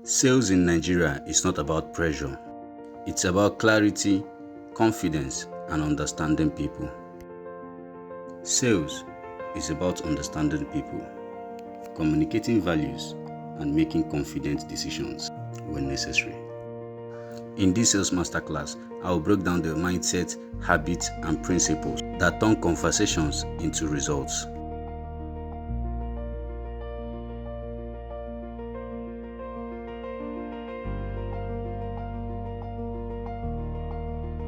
Sales in Nigeria is not about pressure. It's about clarity, confidence, and understanding people. Sales is about understanding people, communicating values, and making confident decisions when necessary. In this Sales Masterclass, I will break down the mindset, habits, and principles that turn conversations into results.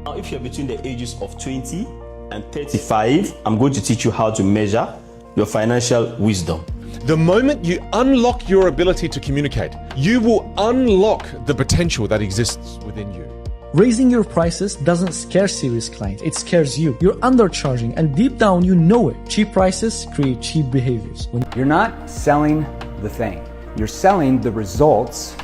Now, if you're between the ages of 20 and 35, I'm going to teach you how to measure your financial wisdom. The moment you unlock your ability to communicate, you will unlock the potential that exists within you. Raising your prices doesn't scare serious clients, it scares you. You're undercharging, and deep down you know it. Cheap prices create cheap behaviors. You're not selling the thing, you're selling the results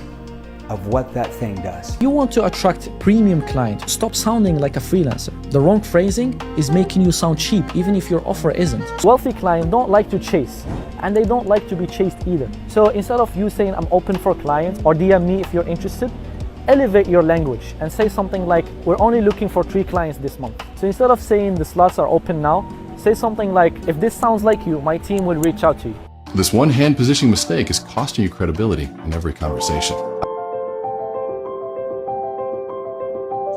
of what that thing does. You want to attract premium clients. Stop sounding like a freelancer. The wrong phrasing is making you sound cheap, even if your offer isn't. Wealthy clients don't like to chase, and they don't like to be chased either. So instead of you saying I'm open for clients or DM me if you're interested, elevate your language and say something like, we're only looking for 3 clients this month. So instead of saying the slots are open now, say something like, if this sounds like you, my team will reach out to you. This one hand positioning mistake is costing you credibility in every conversation.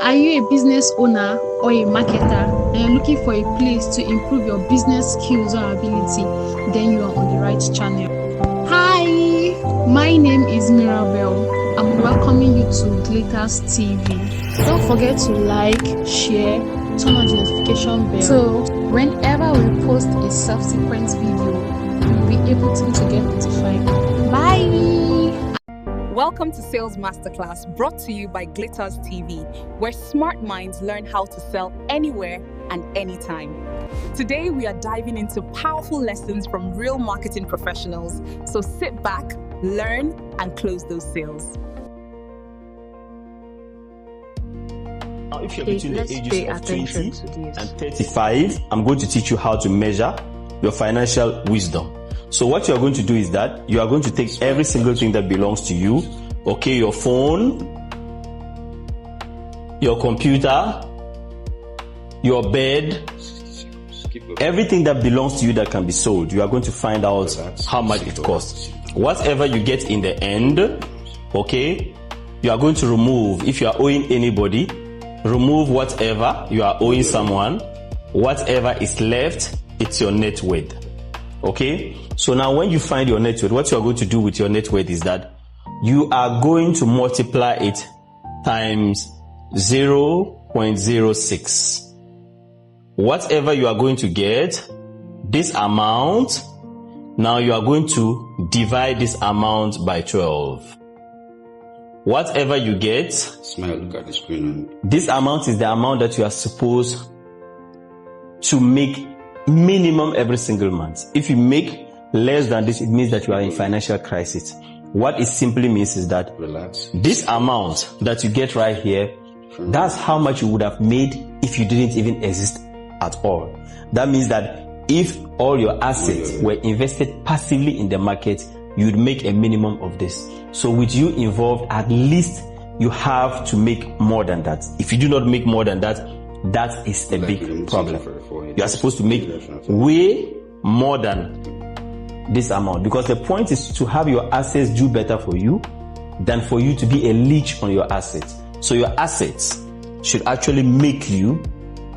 Are you a business owner or a marketer and you're looking for a place to improve your business skills or ability? Then you are on the right channel. Hi, my name is Mirabel. I'm welcoming you to Glittarz TV. Don't forget to like, share, turn on the notification bell. So whenever we post a subsequent video, you'll be able to get notified. Bye! Welcome to Sales Masterclass, brought to you by Glittarz TV, where smart minds learn how to sell anywhere and anytime. Today, we are diving into powerful lessons from real marketing professionals. So sit back, learn, and close those sales. Now, if you're between the ages of 20 and 35, I'm going to teach you how to measure your financial wisdom. So what you're going to do is that you are going to take every single thing that belongs to you, okay, your phone, your computer, your bed, everything that belongs to you that can be sold. You are going to find out how much it costs. Whatever you get in the end, okay, you are going to remove. If you are owing anybody, remove whatever you are owing someone. Whatever is left, it's your net worth. Okay, so now when you find your net worth, what you are going to do with your net worth is that you are going to multiply it times 0.06. Whatever you are going to get, this amount, now you are going to divide this amount by 12. Whatever you get, Smile, look at the screen. this amount is the amount that you are supposed to make minimum every single month. If you make less than this, it means that you are in financial crisis. What it simply means is that this amount that you get right here, that's how much you would have made if you didn't even exist at all. That means that if all your assets were invested passively in the market, you'd make a minimum of this. So with you involved, at least you have to make more than that. If you do not make more than that, that is a big problem. You are supposed to make way more than this amount, because the point is to have your assets do better for you than for you to be a leech on your assets. So your assets should actually make you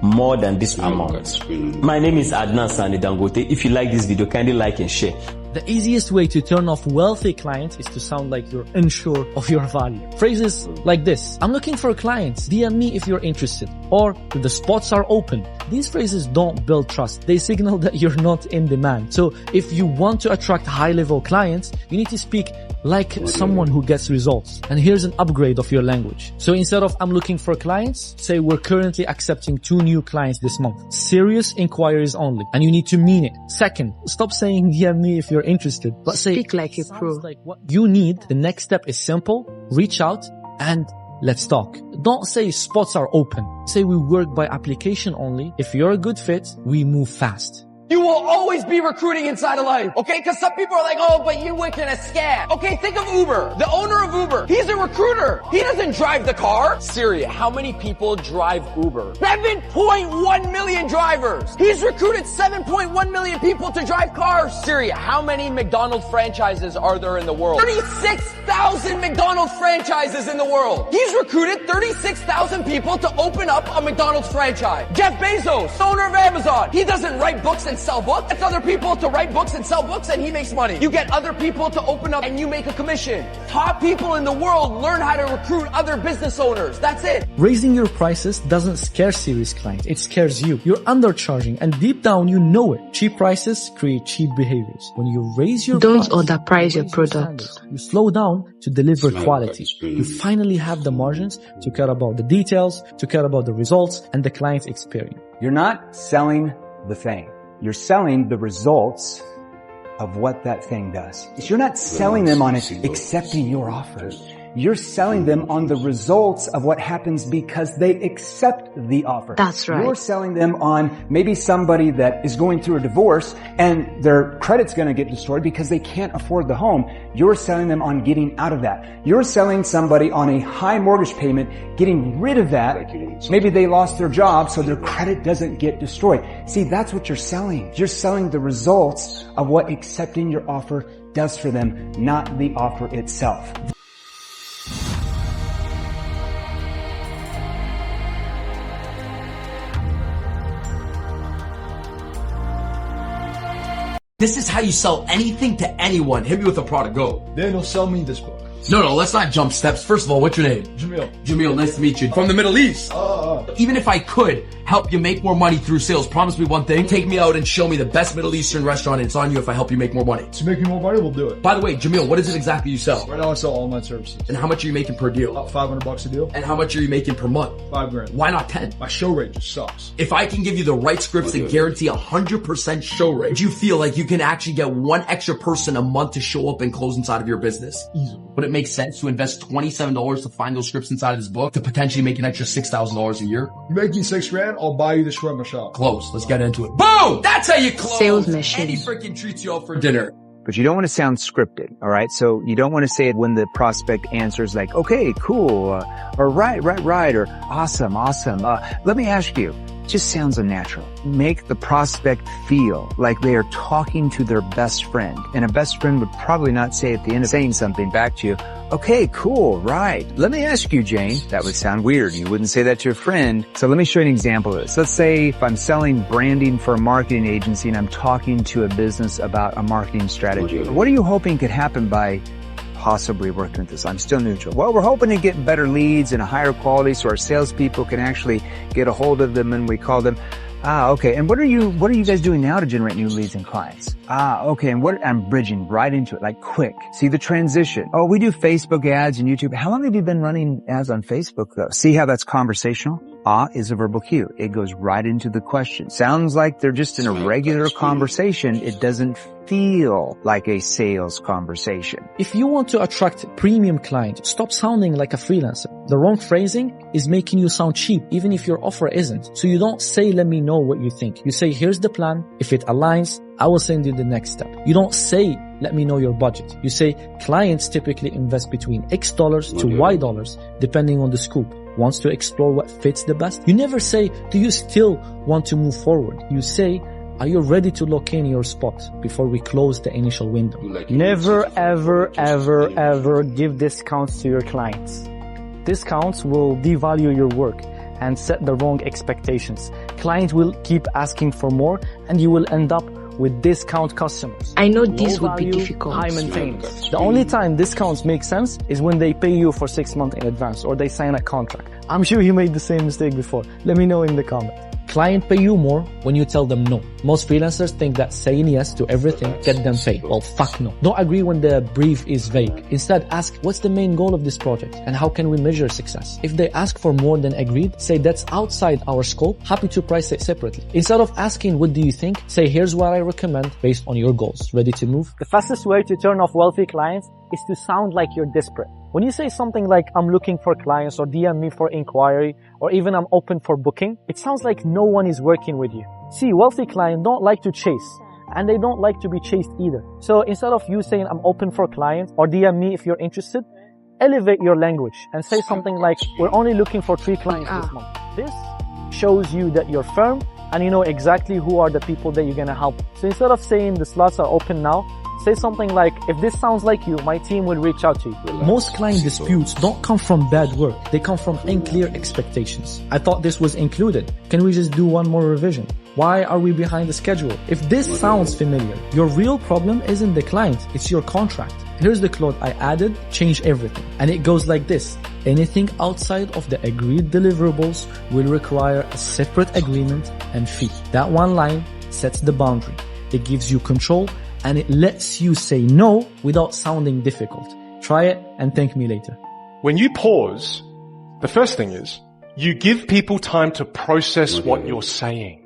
more than this amount. My name is Adnan Sani Dangote. If you like this video, kindly like and share. The easiest way to turn off wealthy clients is to sound like you're unsure of your value. Phrases like this: I'm looking for clients, DM me if you're interested, or the spots are open. These phrases don't build trust. They signal that you're not in demand. So if you want to attract high-level clients, you need to speak like someone who gets results. And here's an upgrade of your language. So instead of I'm looking for clients, say we're currently accepting 2 new clients this month. Serious inquiries only. And you need to mean it. Second, stop saying DM me if you're interested, but say Speak like a pro. Like what you need. The next step is simple. Reach out and let's talk. Don't say spots are open. Say we work by application only. If you're a good fit, we move fast. You will always be recruiting inside of life, okay? Because some people are like, oh, but you went in a scam. Okay, think of Uber. The owner of Uber, he's a recruiter. He doesn't drive the car. Siri, how many people drive Uber? 7.1 million drivers. He's recruited 7.1 million people to drive cars. Siri, how many McDonald's franchises are there in the world? 36,000 McDonald's franchises in the world. He's recruited 36,000 people to open up a McDonald's franchise. Jeff Bezos, owner of Amazon, he doesn't write books and sell books. It's other people to write books and sell books and he makes money. You get other people to open up and you make a commission. Top people in the world learn how to recruit other business owners. That's it. Raising your prices doesn't scare serious clients. It scares you. You're undercharging and deep down you know it. Cheap prices create cheap behaviors. When you raise your Don't price, underprice your product. You slow down to deliver quality. You finally have the margins to care about the details, to care about the results and the client's experience. You're not selling the thing. You're selling the results of what that thing does. You're not selling them on accepting your offer. You're selling them on the results of what happens because they accept the offer. That's right. You're selling them on maybe somebody that is going through a divorce and their credit's going to get destroyed because they can't afford the home. You're selling them on getting out of that. You're selling somebody on a high mortgage payment, getting rid of that. Maybe they lost their job so their credit doesn't get destroyed. See, that's what you're selling. You're selling the results of what accepting your offer does for them, not the offer itself. This is how you sell anything to anyone. Hit me with a product. Go. Daniel, sell me this book. No, let's not jump steps. First of all, what's your name? Jamil. Jamil, nice to meet you. From the Middle East. Even if I could help you make more money through sales, promise me one thing. Take me out and show me the best Middle Eastern restaurant and it's on you if I help you make more money. To make me more money, we'll do it. By the way, Jamil, what is it exactly you sell? Right now I sell online services. And how much are you making per deal? About $500 a deal. And how much are you making per month? $5,000. Why not 10? My show rate just sucks. If I can give you the right scripts that guarantee 100% show rate, do you feel like you can actually get one extra person a month to show up and close inside of your business? Easily. Would it make sense to invest $27 to find those scripts inside of this book to potentially make an extra $6,000 a year? You make me $6,000, I'll buy you the shred my shop. Close. Let's get into it. Boom! That's how you close. Sales machine. And he freaking treats you out for dinner. But you don't want to sound scripted, all right? So you don't want to say it when the prospect answers like, okay, cool, or right, or awesome. Let me ask you, just sounds unnatural. Make the prospect feel like they are talking to their best friend. And a best friend would probably not say at the end of saying something back to you, okay, cool, right. Let me ask you, Jane. That would sound weird. You wouldn't say that to a friend. So let me show you an example of this. Let's say if I'm selling branding for a marketing agency and I'm talking to a business about a marketing strategy. What are you hoping could happen by possibly working with this? I'm still neutral. Well, we're hoping to get better leads and a higher quality so our salespeople can actually get a hold of them and we call them. Okay. And what are you guys doing now to generate new leads and clients? Okay. And I'm bridging right into it, like quick. See the transition. Oh, we do Facebook ads and YouTube. How long have you been running ads on Facebook though? See how that's conversational? Is a verbal cue. It goes right into the question. Sounds like they're just in a regular conversation. It doesn't feel like a sales conversation. If you want to attract premium clients, stop sounding like a freelancer. The wrong phrasing is making you sound cheap, even if your offer isn't. So you don't say, let me know what you think. You say, here's the plan. If it aligns, I will send you the next step. You don't say, let me know your budget. You say, clients typically invest between X dollars to Y dollars, depending on the scope. Wants to explore what fits the best? You never say, do you still want to move forward? You say, are you ready to lock in your spot before we close the initial window? Never, ever give discounts to your clients. Discounts will devalue your work and set the wrong expectations. Clients will keep asking for more and you will end up with discount customers. I know this would be difficult. High maintenance. The only time discounts make sense is when they pay you for 6 months in advance or they sign a contract. I'm sure you made the same mistake before. Let me know in the comments. Client pay you more when you tell them no. Most freelancers think that saying yes to everything get them paid. Well, fuck no. Don't agree when the brief is vague. Instead, ask, what's the main goal of this project and how can we measure success? If they ask for more than agreed, say that's outside our scope, happy to price it separately. Instead of asking, what do you think? Say, here's what I recommend based on your goals. Ready to move? The fastest way to turn off wealthy clients is to sound like you're desperate. When you say something like, I'm looking for clients or DM me for inquiry or even I'm open for booking, it sounds like no one is working with you. See, wealthy clients don't like to chase, and they don't like to be chased either. So instead of you saying, I'm open for clients, or DM me if you're interested, elevate your language and say something like, we're only looking for 3 clients this month. This shows you that you're firm and you know exactly who are the people that you're going to help. So instead of saying the slots are open now, say something like, if this sounds like you, my team will reach out to you. Most client disputes don't come from bad work. They come from unclear expectations. I thought this was included. Can we just do one more revision? Why are we behind the schedule? If this sounds familiar, your real problem isn't the client, it's your contract. Here's the clause I added, change everything. And it goes like this. Anything outside of the agreed deliverables will require a separate agreement and fee. That one line sets the boundary. It gives you control and it lets you say no without sounding difficult. Try it and thank me later. When you pause, the first thing is you give people time to process what you're saying.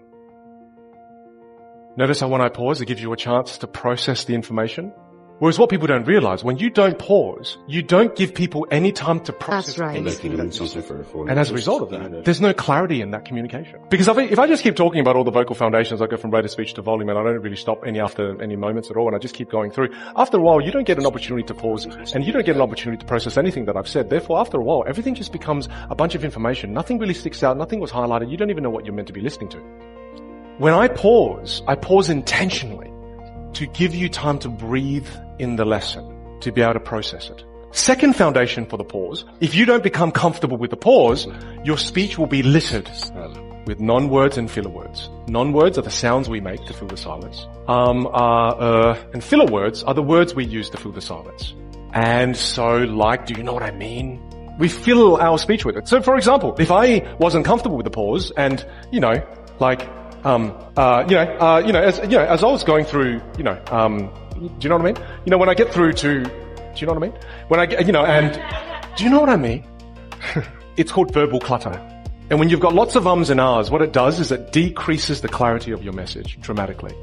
Notice how when I pause, it gives you a chance to process the information. Whereas what people don't realize, when you don't pause, you don't give people any time to process anything that you say. And as a result of that, there's no clarity in that communication. Because if I just keep talking about all the vocal foundations, I go from rate of speech to volume, and I don't really stop after any moments at all, and I just keep going through. After a while, you don't get an opportunity to pause, and you don't get an opportunity to process anything that I've said. Therefore, after a while, everything just becomes a bunch of information. Nothing really sticks out. Nothing was highlighted. You don't even know what you're meant to be listening to. When I pause intentionally to give you time to breathe in the lesson, to be able to process it. Second foundation for the pause, if you don't become comfortable with the pause, your speech will be littered with non-words and filler words. Non-words are the sounds we make to fill the silence. And filler words are the words we use to fill the silence. And so, do you know what I mean? We fill our speech with it. So, for example, if I wasn't comfortable with the pause and, as I was going through, do you know what I mean? When I get through to, do you know what I mean? When I get, and do you know what I mean? It's called verbal clutter. And when you've got lots of ums and ahs, what it does is it decreases the clarity of your message dramatically.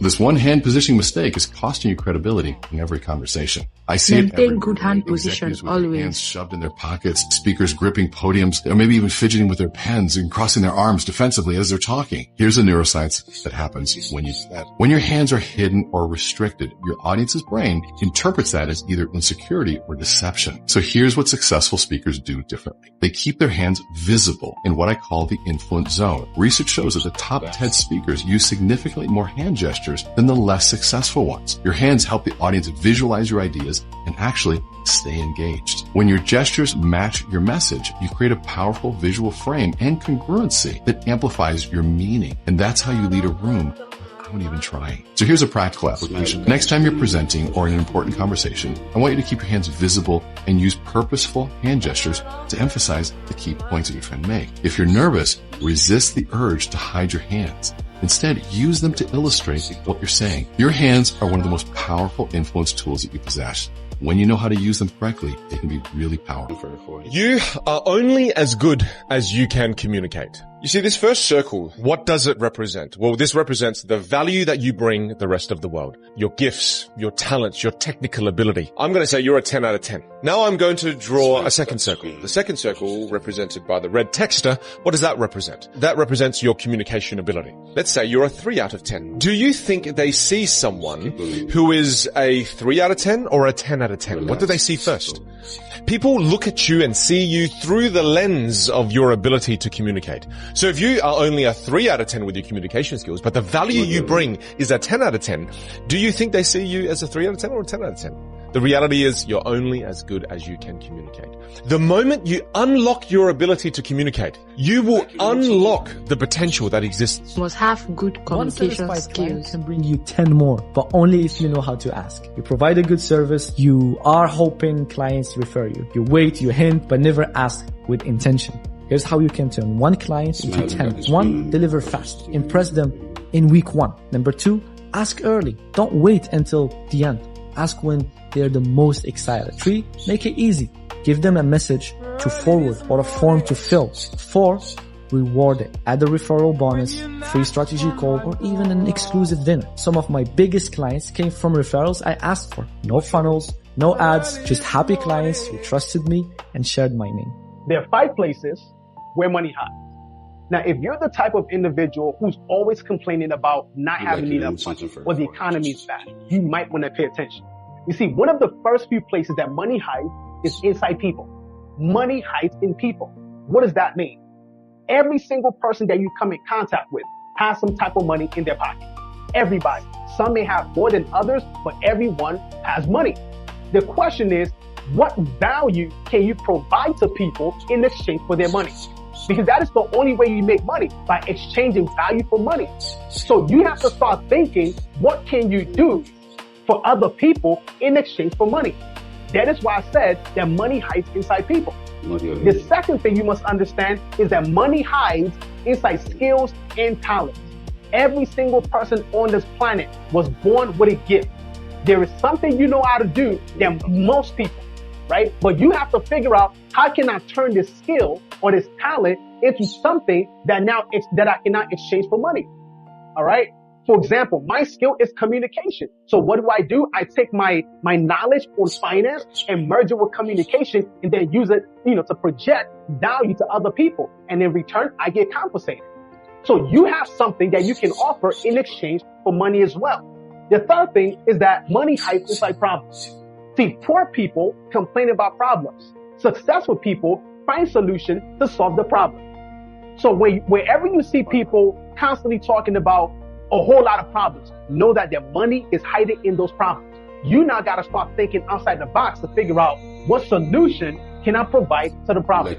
This one hand positioning mistake is costing you credibility in every conversation. I see it Maintain good hand position with always. Their hands shoved in their pockets, speakers gripping podiums, or maybe even fidgeting with their pens and crossing their arms defensively as they're talking. Here's the neuroscience that happens when you do that. When your hands are hidden or restricted, your audience's brain interprets that as either insecurity or deception. So here's what successful speakers do differently. They keep their hands visible in what I call the influence zone. Research shows that the top TED speakers use significantly more hand gestures than the less successful ones. Your hands help the audience visualize your ideas and actually stay engaged. When your gestures match your message, you create a powerful visual frame and congruency that amplifies your meaning. And that's how you lead a room without even trying. So here's a practical application. Next time you're presenting or in an important conversation, I want you to keep your hands visible and use purposeful hand gestures to emphasize the key points that you're trying to make. If you're nervous, resist the urge to hide your hands. Instead, use them to illustrate what you're saying. Your hands are one of the most powerful influence tools that you possess. When you know how to use them correctly, they can be really powerful. You are only as good as you can communicate. You see, this first circle, what does it represent? Well, this represents the value that you bring the rest of the world. Your gifts, your talents, your technical ability. I'm going to say you're a 10 out of 10. Now I'm going to draw a second circle. The second circle, represented by the red texture, what does that represent? That represents your communication ability. Let's say you're a 3 out of 10. Do you think they see someone who is a 3 out of 10 or a 10 out of 10? What do they see first? People look at you and see you through the lens of your ability to communicate. So if you are only a 3 out of 10 with your communication skills, but the value you bring is a 10 out of 10, do you think they see you as a 3 out of 10 or a 10 out of 10? The reality is you're only as good as you can communicate. The moment you unlock your ability to communicate, you will unlock the potential that exists. You must have good communication skills. Can bring you 10 more, but only if you know how to ask. You provide a good service, you are hoping clients refer you. You wait, you hint, but never ask with intention. Here's how you can turn 1 client into 10. 1, deliver fast. Impress them in week 1. Number 2, ask early. Don't wait until the end. Ask when they're the most excited. 3, make it easy. Give them a message to forward or a form to fill. 4, reward it. Add a referral bonus, free strategy call, or even an exclusive dinner. Some of my biggest clients came from referrals I asked for. No funnels, no ads, just happy clients who trusted me and shared my name. There are 5 places where money hides. Now, if you're the type of individual who's always complaining about not having enough money or the economy is bad, you might want to pay attention. You see, one of the first few places that money hides is inside people. Money hides in people. What does that mean? Every single person that you come in contact with has some type of money in their pocket. Everybody. Some may have more than others, but everyone has money. The question is, what value can you provide to people in exchange for their money? Because that is the only way you make money, by exchanging value for money. So you have to start thinking, what can you do for other people in exchange for money? That is why I said that money hides inside people. The second thing you must understand is that money hides inside skills and talents. Every single person on this planet was born with a gift. There is something you know how to do than most people, right? But you have to figure out, how can I turn this skill or this talent into something that I cannot exchange for money? All right. For example, my skill is communication. So what do? I take my knowledge on finance and merge it with communication and then use it, to project value to other people. And in return, I get compensated. So you have something that you can offer in exchange for money as well. The third thing is that money hides inside problems. See, poor people complain about problems. Successful people find solutions to solve the problem. So wherever you see people constantly talking about a whole lot of problems, know that their money is hiding in those problems. You now got to start thinking outside the box to figure out, what solution can I provide to the problem?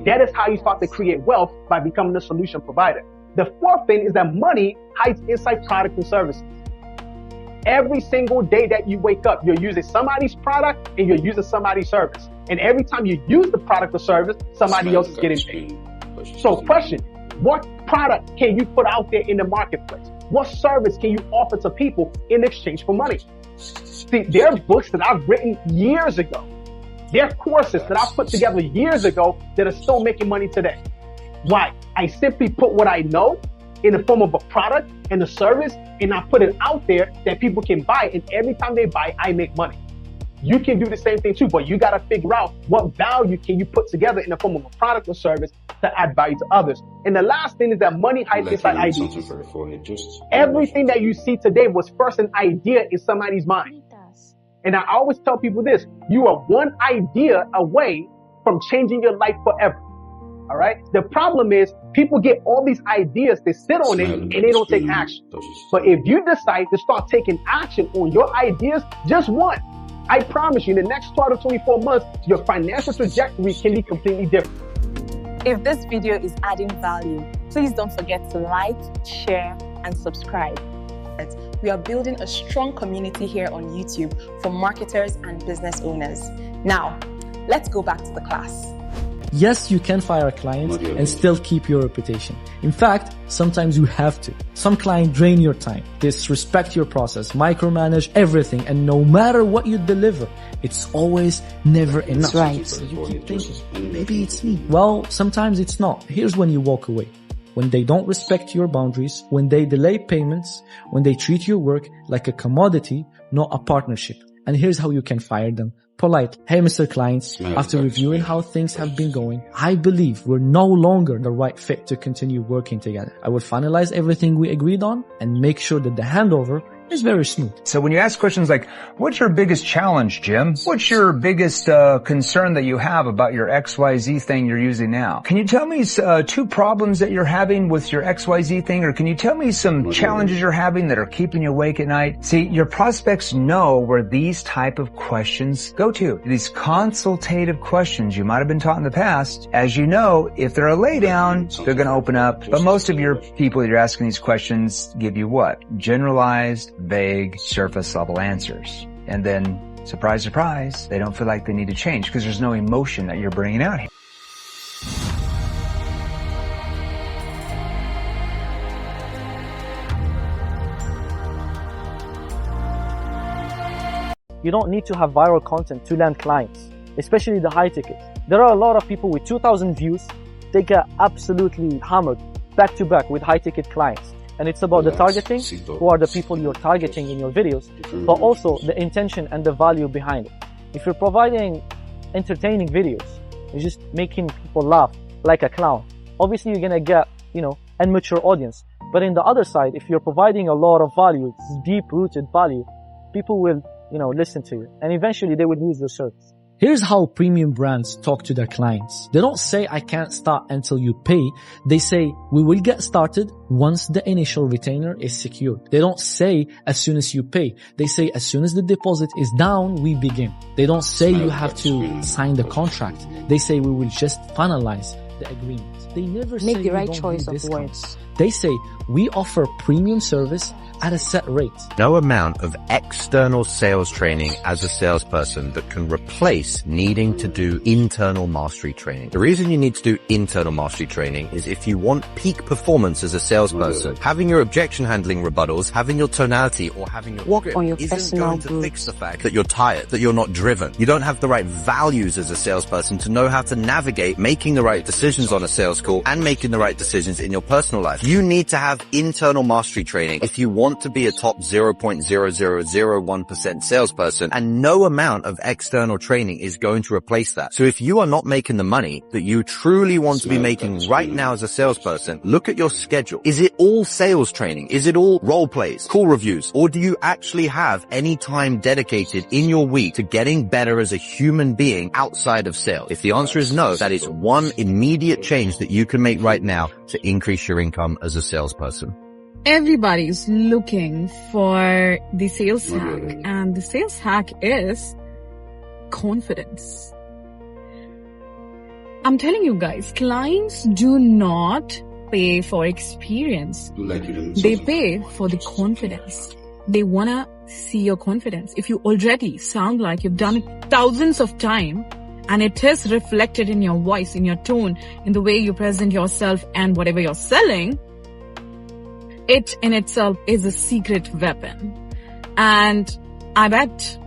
That is how you start to create wealth, by becoming a solution provider. The fourth thing is that money hides inside products and services. Every single day that you wake up, you're using somebody's product and you're using somebody's service. And every time you use the product or service, somebody else is getting paid. So question, what product can you put out there in the marketplace? What service can you offer to people in exchange for money? See, there are books that I've written years ago. There are courses that I've put together years ago that are still making money today. Why? I simply put what I know in the form of a product and a service, and I put it out there that people can buy, and every time they buy, I make money. You can do the same thing too, but you got to figure out what value can you put together in the form of a product or service to add value to others. And the last thing is that money hides inside ideas. Everything that you see today was first an idea in somebody's mind. And I always tell people this, you are one idea away from changing your life forever. All right. The problem is, people get all these ideas, they sit on it, and they don't take action. But if you decide to start taking action on your ideas, just one, I promise you, in the next 12 to 24 months, your financial trajectory can be completely different. If this video is adding value, please don't forget to like, share, and subscribe. We are building a strong community here on YouTube for marketers and business owners. Now, let's go back to the class. Yes, you can fire clients and still keep your reputation. In fact, sometimes you have to. Some clients drain your time, disrespect your process, micromanage everything, and no matter what you deliver, it's always never enough. Right. So you keep thinking, maybe it's me. Well, sometimes it's not. Here's when you walk away. When they don't respect your boundaries, when they delay payments, when they treat your work like a commodity, not a partnership. And here's how you can fire them politely. Hey, Mr. Clients, after reviewing how things have been going, I believe we're no longer the right fit to continue working together. I will finalize everything we agreed on and make sure that the handover is very smooth. So when you ask questions like, what's your biggest challenge, Jim? What's your biggest concern that you have about your XYZ thing you're using now? Can you tell me 2 problems that you're having with your XYZ thing? Or can you tell me some challenges you're having that are keeping you awake at night? See, your prospects know where these type of questions go to. These consultative questions you might have been taught in the past. As you know, if they're a lay down, they're going to open up. But most of your people that you're asking these questions give you what? Generalized, vague, surface level answers. And then, surprise, surprise, they don't feel like they need to change because there's no emotion that you're bringing out here. You don't need to have viral content to land clients, especially the high ticket. There are a lot of people with 2,000 views. They get absolutely hammered back to back with high ticket clients. And it's about the targeting, who are the people you're targeting in your videos, but also the intention and the value behind it. If you're providing entertaining videos, you're just making people laugh like a clown. Obviously, you're gonna get and mature audience. But in the other side, if you're providing a lot of value, deep-rooted value, people will, listen to you. And eventually they will use the service. Here's how premium brands talk to their clients. They don't say, I can't start until you pay. They say, we will get started once the initial retainer is secured. They don't say, as soon as you pay. They say, as soon as the deposit is down, we begin. They don't say you have to sign the contract. They say, we will just finalize the agreement. They never say make the right choice of words. They say, we offer premium service at a set rate. No amount of external sales training as a salesperson that can replace needing to do internal mastery training. The reason you need to do internal mastery training is if you want peak performance as a salesperson, having your objection handling rebuttals, having your tonality, or having your work on your isn't personal going to fix the fact that you're tired, that you're not driven. You don't have the right values as a salesperson to know how to navigate making the right decisions on a sales call and making the right decisions in your personal life. You need to have internal mastery training if you want to be a top 0.0001% salesperson, and no amount of external training is going to replace that. So if you are not making the money that you truly want to be making right now as a salesperson, look at your schedule. Is it all sales training? Is it all role plays, call reviews? Or do you actually have any time dedicated in your week to getting better as a human being outside of sales? If the answer is no, that is one immediate change that you can make right now to increase your income as a salesperson. Everybody's looking for the sales hack, and the sales hack is confidence. I'm telling you guys, clients do not pay for experience. They pay for the confidence. They wanna see your confidence. If you already sound like you've done it thousands of times, and it is reflected in your voice, in your tone, in the way you present yourself and whatever you're selling, it in itself is a secret weapon. And I bet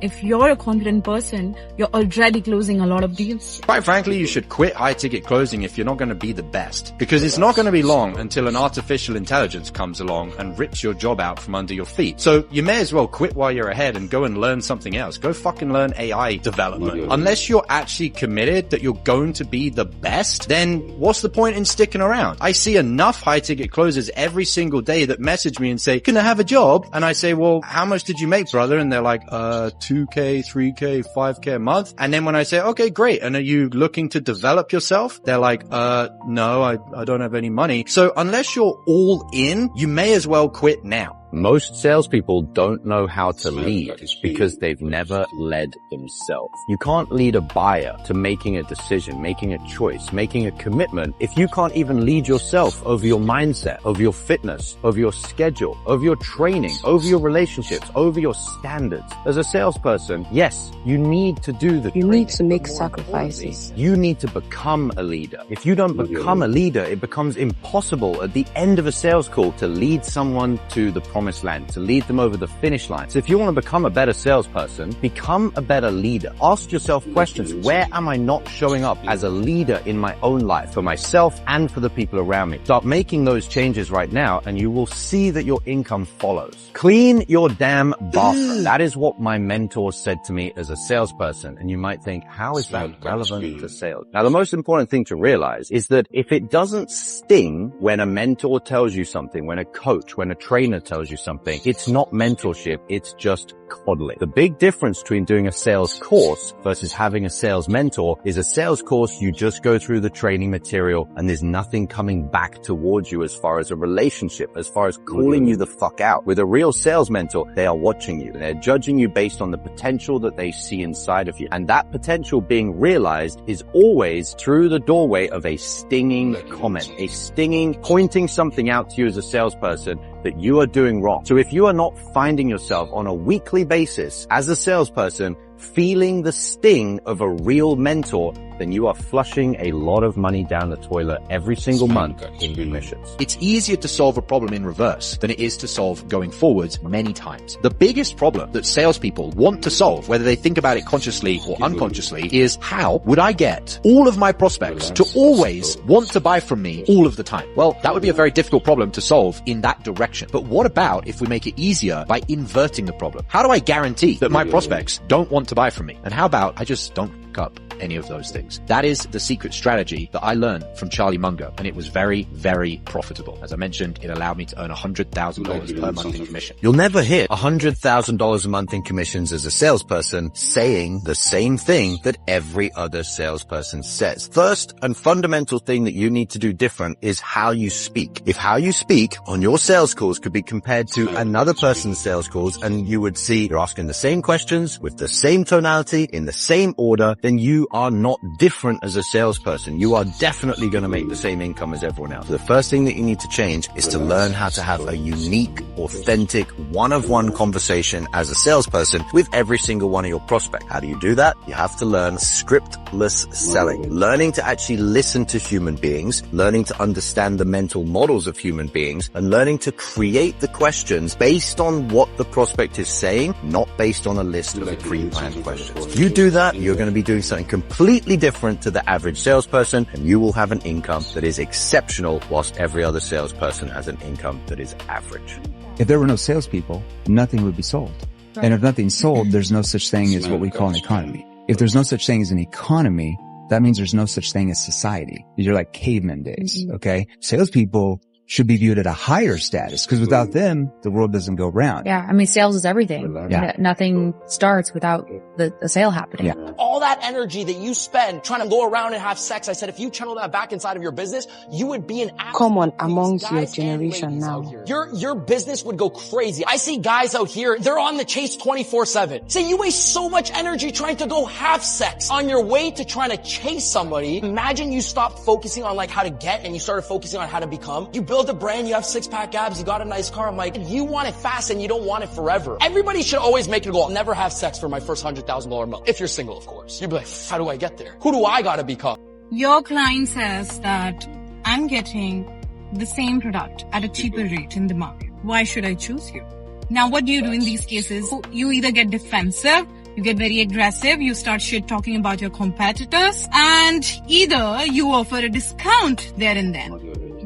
if you're a confident person, you're already closing a lot of deals. Quite frankly, you should quit high ticket closing if you're not going to be the best. Because it's not going to be long until an artificial intelligence comes along and rips your job out from under your feet. So you may as well quit while you're ahead and go and learn something else. Go fucking learn AI development. Unless you're actually committed that you're going to be the best, then what's the point in sticking around? I see enough high ticket closers every single day that message me and say, can I have a job? And I say, well, how much did you make, brother? And they're like, 2K, 3K, 5K a month. And then when I say, okay, great. And are you looking to develop yourself? They're like, no, I don't have any money. So unless you're all in, you may as well quit now. Most salespeople don't know how to lead because they've never led themselves. You can't lead a buyer to making a decision, making a choice, making a commitment if you can't even lead yourself over your mindset, over your fitness, over your schedule, over your training, over your relationships, over your standards. As a salesperson, yes, you need to do the training. You need to make sacrifices. You need to become a leader. If you don't become a leader, it becomes impossible at the end of a sales call to lead someone to the promised land, to lead them over the finish line. So if you want to become a better salesperson, become a better leader. Ask yourself questions. Where am I not showing up as a leader in my own life, for myself and for the people around me? Start making those changes right now and you will see that your income follows. Clean your damn bathroom. That is what my mentor said to me as a salesperson. And you might think, how is that relevant to sales? Now, the most important thing to realize is that if it doesn't sting when a mentor tells you something, when a coach, when a trainer tells you something, it's not mentorship, it's just coddling. The big difference between doing a sales course versus having a sales mentor is a sales course, you just go through the training material and there's nothing coming back towards you as far as a relationship, as far as calling you the fuck out. With a real sales mentor, they are watching you and they're judging you based on the potential that they see inside of you. And that potential being realized is always through the doorway of a stinging comment, a stinging, pointing something out to you as a salesperson that you are doing wrong. So if you are not finding yourself on a weekly basis as a salesperson feeling the sting of a real mentor, then you are flushing a lot of money down the toilet every single month in commissions. It's easier to solve a problem in reverse than it is to solve going forwards many times. The biggest problem that salespeople want to solve, whether they think about it consciously or unconsciously, is how would I get all of my prospects to always want to buy from me all of the time? Well, that would be a very difficult problem to solve in that direction. But what about if we make it easier by inverting the problem? How do I guarantee that my prospects don't want to buy from me? And how about I just don't fuck up? any of those things. That is the secret strategy that I learned from Charlie Munger, and it was very, very profitable. As I mentioned, it allowed me to earn $100,000 per month in commission. You'll never hit $100,000 a month in commissions as a salesperson saying the same thing that every other salesperson says. First and fundamental thing that you need to do different is how you speak. If how you speak on your sales calls could be compared to another person's sales calls, and you would see you're asking the same questions with the same tonality in the same order, then you are not different as a salesperson. You are definitely going to make the same income as everyone else. So the first thing that you need to change is to learn how to have a unique, authentic, one-on-one conversation as a salesperson with every single one of your prospects. How do you do that? You have to learn scriptless selling, learning to actually listen to human beings, learning to understand the mental models of human beings, and learning to create the questions based on what the prospect is saying, not based on a list of pre-planned questions. If you do that, you're going to be doing something completely different to the average salesperson, and you will have an income that is exceptional whilst every other salesperson has an income that is average. If there were no salespeople, nothing would be sold. And if nothing's sold, there's no such thing as what we call an economy. If there's no such thing as an economy, that means there's no such thing as society. You're like caveman days, okay? Salespeople should be viewed at a higher status, because without them, the world doesn't go round. Yeah, I mean, sales is everything. Yeah. Nothing starts without the sale happening. Yeah. All that energy that you spend trying to go around and have sex, I said, if you channel that back inside of your business, you would be an common amongst your generation now. Your business would go crazy. I see guys out here, they're on the chase 24/7. Say you waste so much energy trying to go have sex on your way to trying to chase somebody. Imagine you stopped focusing on like how to get and you started focusing on how to become. You build a brand, you have 6-pack abs, you got a nice car. I'm like, you want it fast and you don't want it forever. Everybody should always make it a goal. I'll never have sex for my first $100,000 month. If you're single, of course. You'd be like, how do I get there? Who do I gotta become? Your client says that I'm getting the same product at a cheaper rate in the market. Why should I choose you? Now, what do you do in these cases? You either get defensive, you get very aggressive, you start shit talking about your competitors, and either you offer a discount there and then.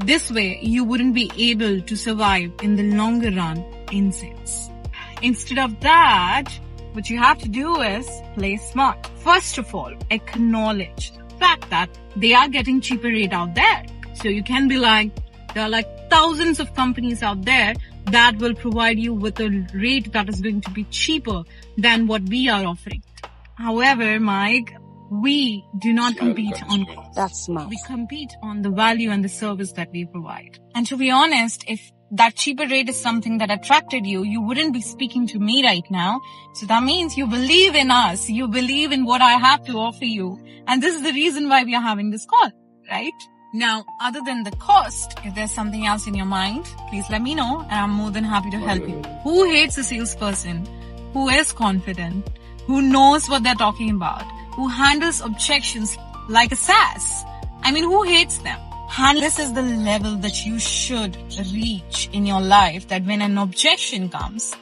This way, you wouldn't be able to survive in the longer run in sales. Instead of that, what you have to do is play smart. First of all, acknowledge the fact that they are getting cheaper rate out there. So you can be like, there are like thousands of companies out there that will provide you with a rate that is going to be cheaper than what we are offering. However, Mike, we do not compete on cost. That's smart. We compete on the value and the service that we provide. And to be honest, if that cheaper rate is something that attracted you, you wouldn't be speaking to me right now. So that means you believe in us. You believe in what I have to offer you. And this is the reason why we are having this call, right? Now, other than the cost, if there's something else in your mind, please let me know and I'm more than happy to help you. Who hates a salesperson who is confident, who knows what they're talking about, who handles objections like a sass? I mean, who hates them? And this is the level that you should reach in your life, that when an objection comes,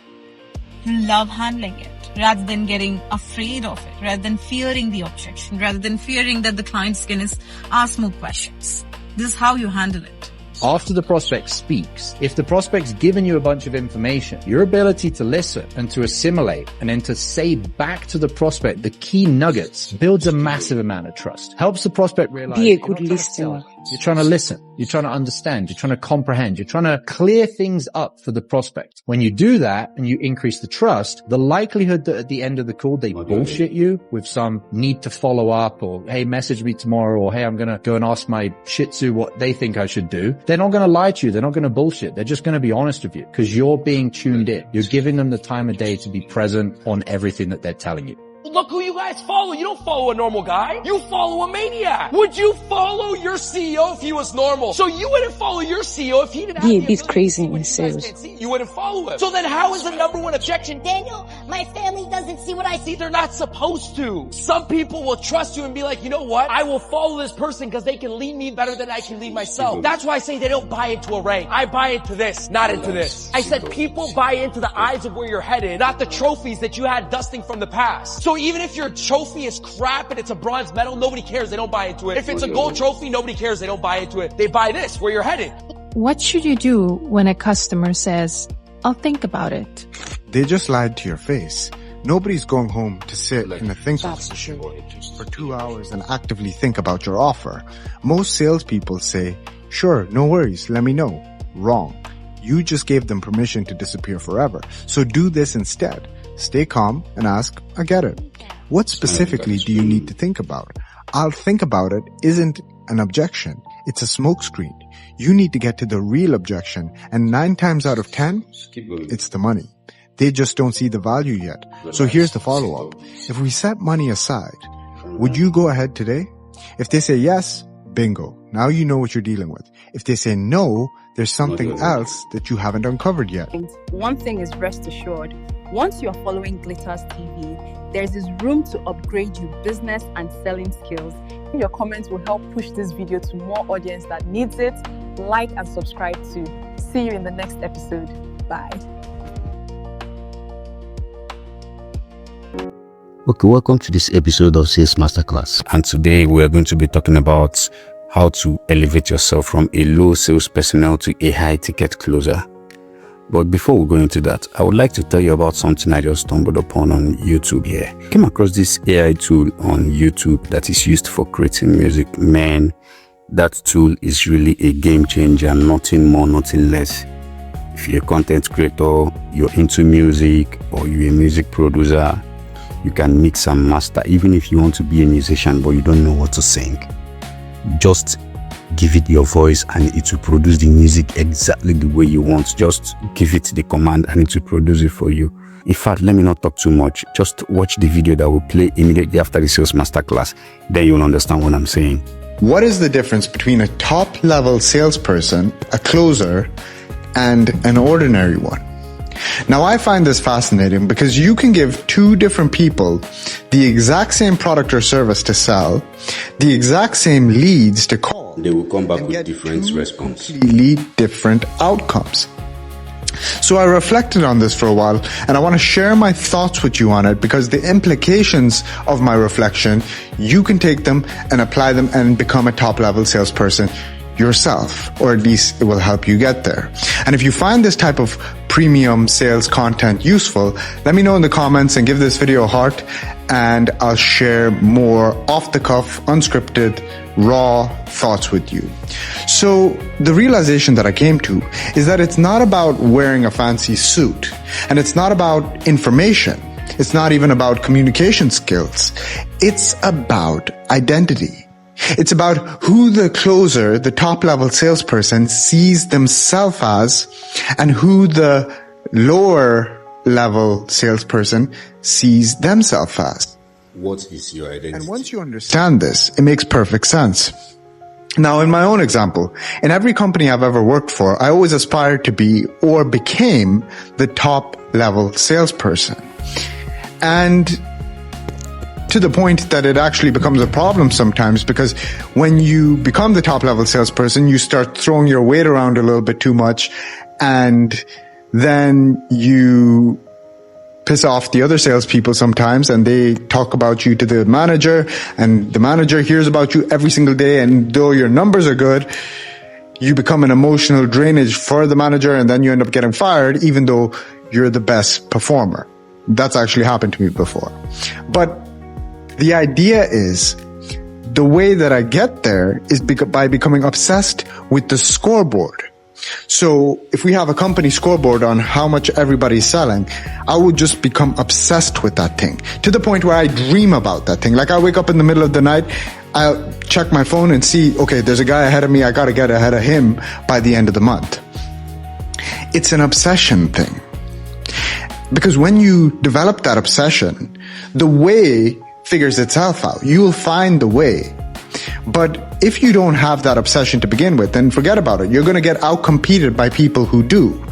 you love handling it rather than getting afraid of it, rather than fearing the objection, rather than fearing that the client's going to ask more questions. This is how you handle it. After the prospect speaks, if the prospect's given you a bunch of information, your ability to listen and to assimilate and then to say back to the prospect the key nuggets builds a massive amount of trust. Helps the prospect realize be a good listener. You're trying to listen. You're trying to understand. You're trying to comprehend. You're trying to clear things up for the prospect. When you do that and you increase the trust, the likelihood that at the end of the call they bullshit you with some need to follow up or, hey, message me tomorrow, or hey, I'm going to go and ask my Shih Tzu what they think I should do. They're not going to lie to you. They're not going to bullshit. They're just going to be honest with you because you're being tuned in. You're giving them the time of day to be present on everything that they're telling you. Look who you guys follow. You don't follow a normal guy. You follow a maniac. Would you follow your CEO if he was normal? So you wouldn't follow your CEO if he didn't have be a bit crazy in sales. You wouldn't follow him. So then how is the number one objection? Daniel, my family doesn't see what I see. They're not supposed to. Some people will trust you and be like, you know what? I will follow this person because they can lead me better than I can lead myself. That's why I say they don't buy into a rank. I buy into this, not into this. I said people buy into the eyes of where you're headed, not the trophies that you had dusting from the past. So even if your trophy is crap and it's a bronze medal, nobody cares. They don't buy into it. If it's a gold trophy, nobody cares. They don't buy into it. They buy this, where you're headed. What should you do when a customer says, I'll think about it? They just lied to your face. Nobody's going home to sit in a think position for 2 hours and actively think about your offer. Most salespeople say, sure, no worries, let me know. Wrong. You just gave them permission to disappear forever. So do this instead. Stay calm and ask, I get it. What specifically do you need to think about? I'll think about it isn't an objection. It's a smokescreen. You need to get to the real objection. And 9 times out of 10, it's the money. They just don't see the value yet. So here's the follow-up. If we set money aside, would you go ahead today? If they say yes, bingo. Now you know what you're dealing with. If they say no, there's something else that you haven't uncovered yet. One thing is rest assured. Once you're following Glittarz TV, there's this room to upgrade your business and selling skills. Your comments will help push this video to more audience that needs it. Like and subscribe too. See you in the next episode. Bye. Okay, welcome to this episode of Sales Masterclass. And today we are going to be talking about how to elevate yourself from a low sales personnel to a high ticket closer. But before we go into that, I would like to tell you about something I just stumbled upon on YouTube here. I came across this AI tool on YouTube that is used for creating music. Man, that tool is really a game changer, nothing more, nothing less. If you're a content creator, you're into music, or you're a music producer, you can mix and master. Even if you want to be a musician but you don't know what to sing, just give it your voice and it will produce the music exactly the way you want. Just give it the command and it will produce it for you. In fact, let me not talk too much. Just watch the video that will play immediately after the Sales Masterclass. Then you'll understand what I'm saying. What is the difference between a top-level salesperson, a closer, and an ordinary one? Now, I find this fascinating because you can give 2 different people the exact same product or service to sell, the exact same leads to call. They will come back with different response. Completely different outcomes. So I reflected on this for a while and I want to share my thoughts with you on it because the implications of my reflection, you can take them and apply them and become a top-level salesperson yourself, or at least it will help you get there. And if you find this type of premium sales content useful, let me know in the comments and give this video a heart, and I'll share more off-the-cuff, unscripted, raw thoughts with you. So the realization that I came to is that it's not about wearing a fancy suit, and it's not about information. It's not even about communication skills. It's about identity. It's about who the closer, the top-level salesperson, sees themselves as, and who the lower-level salesperson sees themselves as. What is your identity? And once you understand this, it makes perfect sense. Now, in my own example, in every company I've ever worked for, I always aspired to be or became the top-level salesperson. And to the point that it actually becomes a problem sometimes, because when you become the top level salesperson, you start throwing your weight around a little bit too much, and then you piss off the other salespeople sometimes, and they talk about you to the manager, and the manager hears about you every single day, and though your numbers are good, you become an emotional drainage for the manager, and then you end up getting fired even though you're the best performer. That's actually happened to me before. But the idea is, the way that I get there is by becoming obsessed with the scoreboard. So if we have a company scoreboard on how much everybody's selling, I would just become obsessed with that thing to the point where I dream about that thing. Like I wake up in the middle of the night, I'll check my phone and see, okay, there's a guy ahead of me. I got to get ahead of him by the end of the month. It's an obsession thing. Because when you develop that obsession, the way figures itself out. You'll find the way. But if you don't have that obsession to begin with, then forget about it. You're going to get outcompeted by people who do.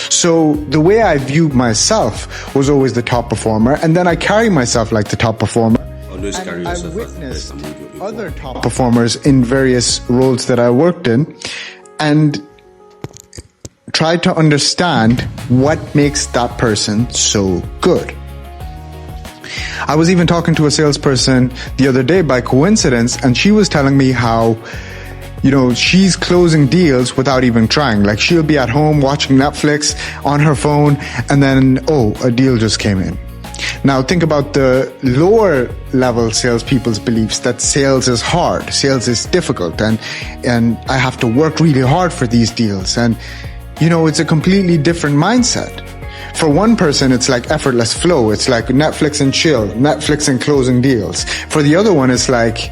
So the way I viewed myself was always the top performer, and then I carry myself like the top performer. Always carry yourself. I witnessed other top performers in various roles that I worked in, and tried to understand what makes that person so good. I was even talking to a salesperson the other day by coincidence, and she was telling me how, she's closing deals without even trying. Like she'll be at home watching Netflix on her phone, and then, a deal just came in. Now think about the lower level salespeople's beliefs that sales is hard, sales is difficult, and I have to work really hard for these deals. And it's a completely different mindset. For one person, it's like effortless flow. It's like Netflix and chill, Netflix and closing deals. For the other one, it's like,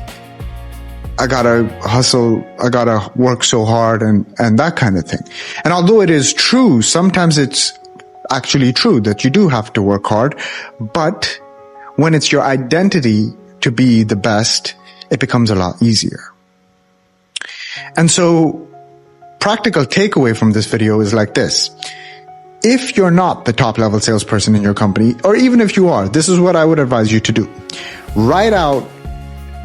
I gotta hustle, I gotta work so hard and that kind of thing. And although it is true, sometimes it's actually true that you do have to work hard, but when it's your identity to be the best, it becomes a lot easier. And so, practical takeaway from this video is like this. If you're not the top level salesperson in your company, or even if you are, this is what I would advise you to do. Write out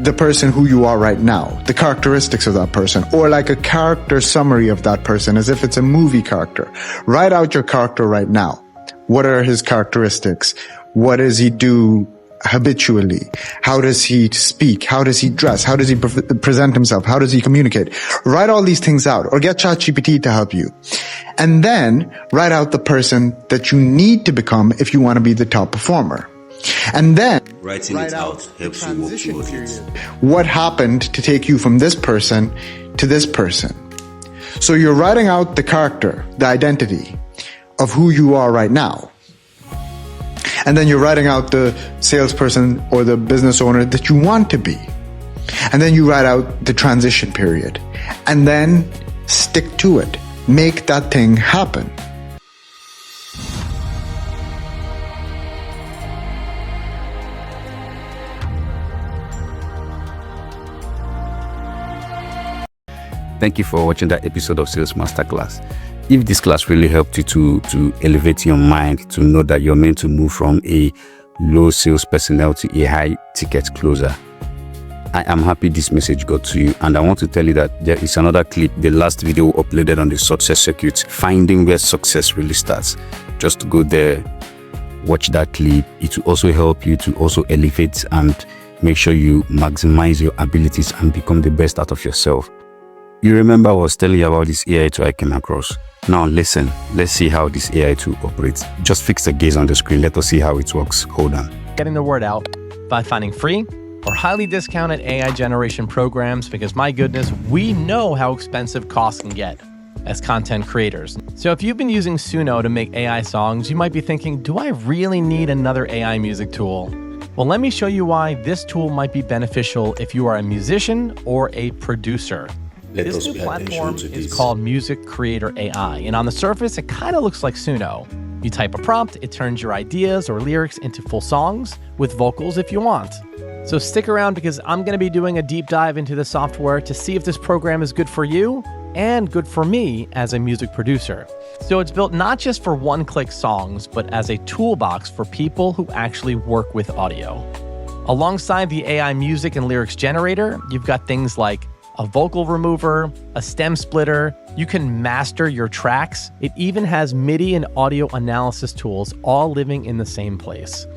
the person who you are right now, the characteristics of that person, or like a character summary of that person as if it's a movie character. Write out your character right now. What are his characteristics? What does he do habitually? How does he speak? How does he dress? How does he present himself? How does he communicate? Write all these things out, or get ChatGPT to help you. And then write out the person that you need to become if you want to be the top performer. And then writing it out helps you walk towards it. What happened to take you from this person to this person? So you're writing out the character, the identity of who you are right now. And then you're writing out the salesperson or the business owner that you want to be. And then you write out the transition period. And then stick to it. Make that thing happen. Thank you for watching that episode of Sales Masterclass. If this class really helped you to elevate your mind, to know that you're meant to move from a low sales personnel to a high ticket closer, I am happy this message got to you. And I want to tell you that there is another clip, the last video uploaded on the success circuit, finding where success really starts. Just go there, watch that clip. It will also help you to also elevate and make sure you maximize your abilities and become the best out of yourself. You remember I was telling you about this AI tool I came across. Now listen, let's see how this AI tool operates. Just fix the gaze on the screen. Let us see how it works. Hold on. Getting the word out by finding free or highly discounted AI generation programs, because my goodness, we know how expensive costs can get as content creators. So if you've been using Suno to make AI songs, you might be thinking, do I really need another AI music tool? Well, let me show you why this tool might be beneficial if you are a musician or a producer. This new platform is called Music Creator AI, and on the surface, it kind of looks like Suno. You type a prompt, it turns your ideas or lyrics into full songs with vocals if you want. So stick around, because I'm going to be doing a deep dive into the software to see if this program is good for you and good for me as a music producer. So it's built not just for one-click songs, but as a toolbox for people who actually work with audio. Alongside the AI music and lyrics generator, you've got things like a vocal remover, a stem splitter. You can master your tracks. It even has MIDI and audio analysis tools all living in the same place.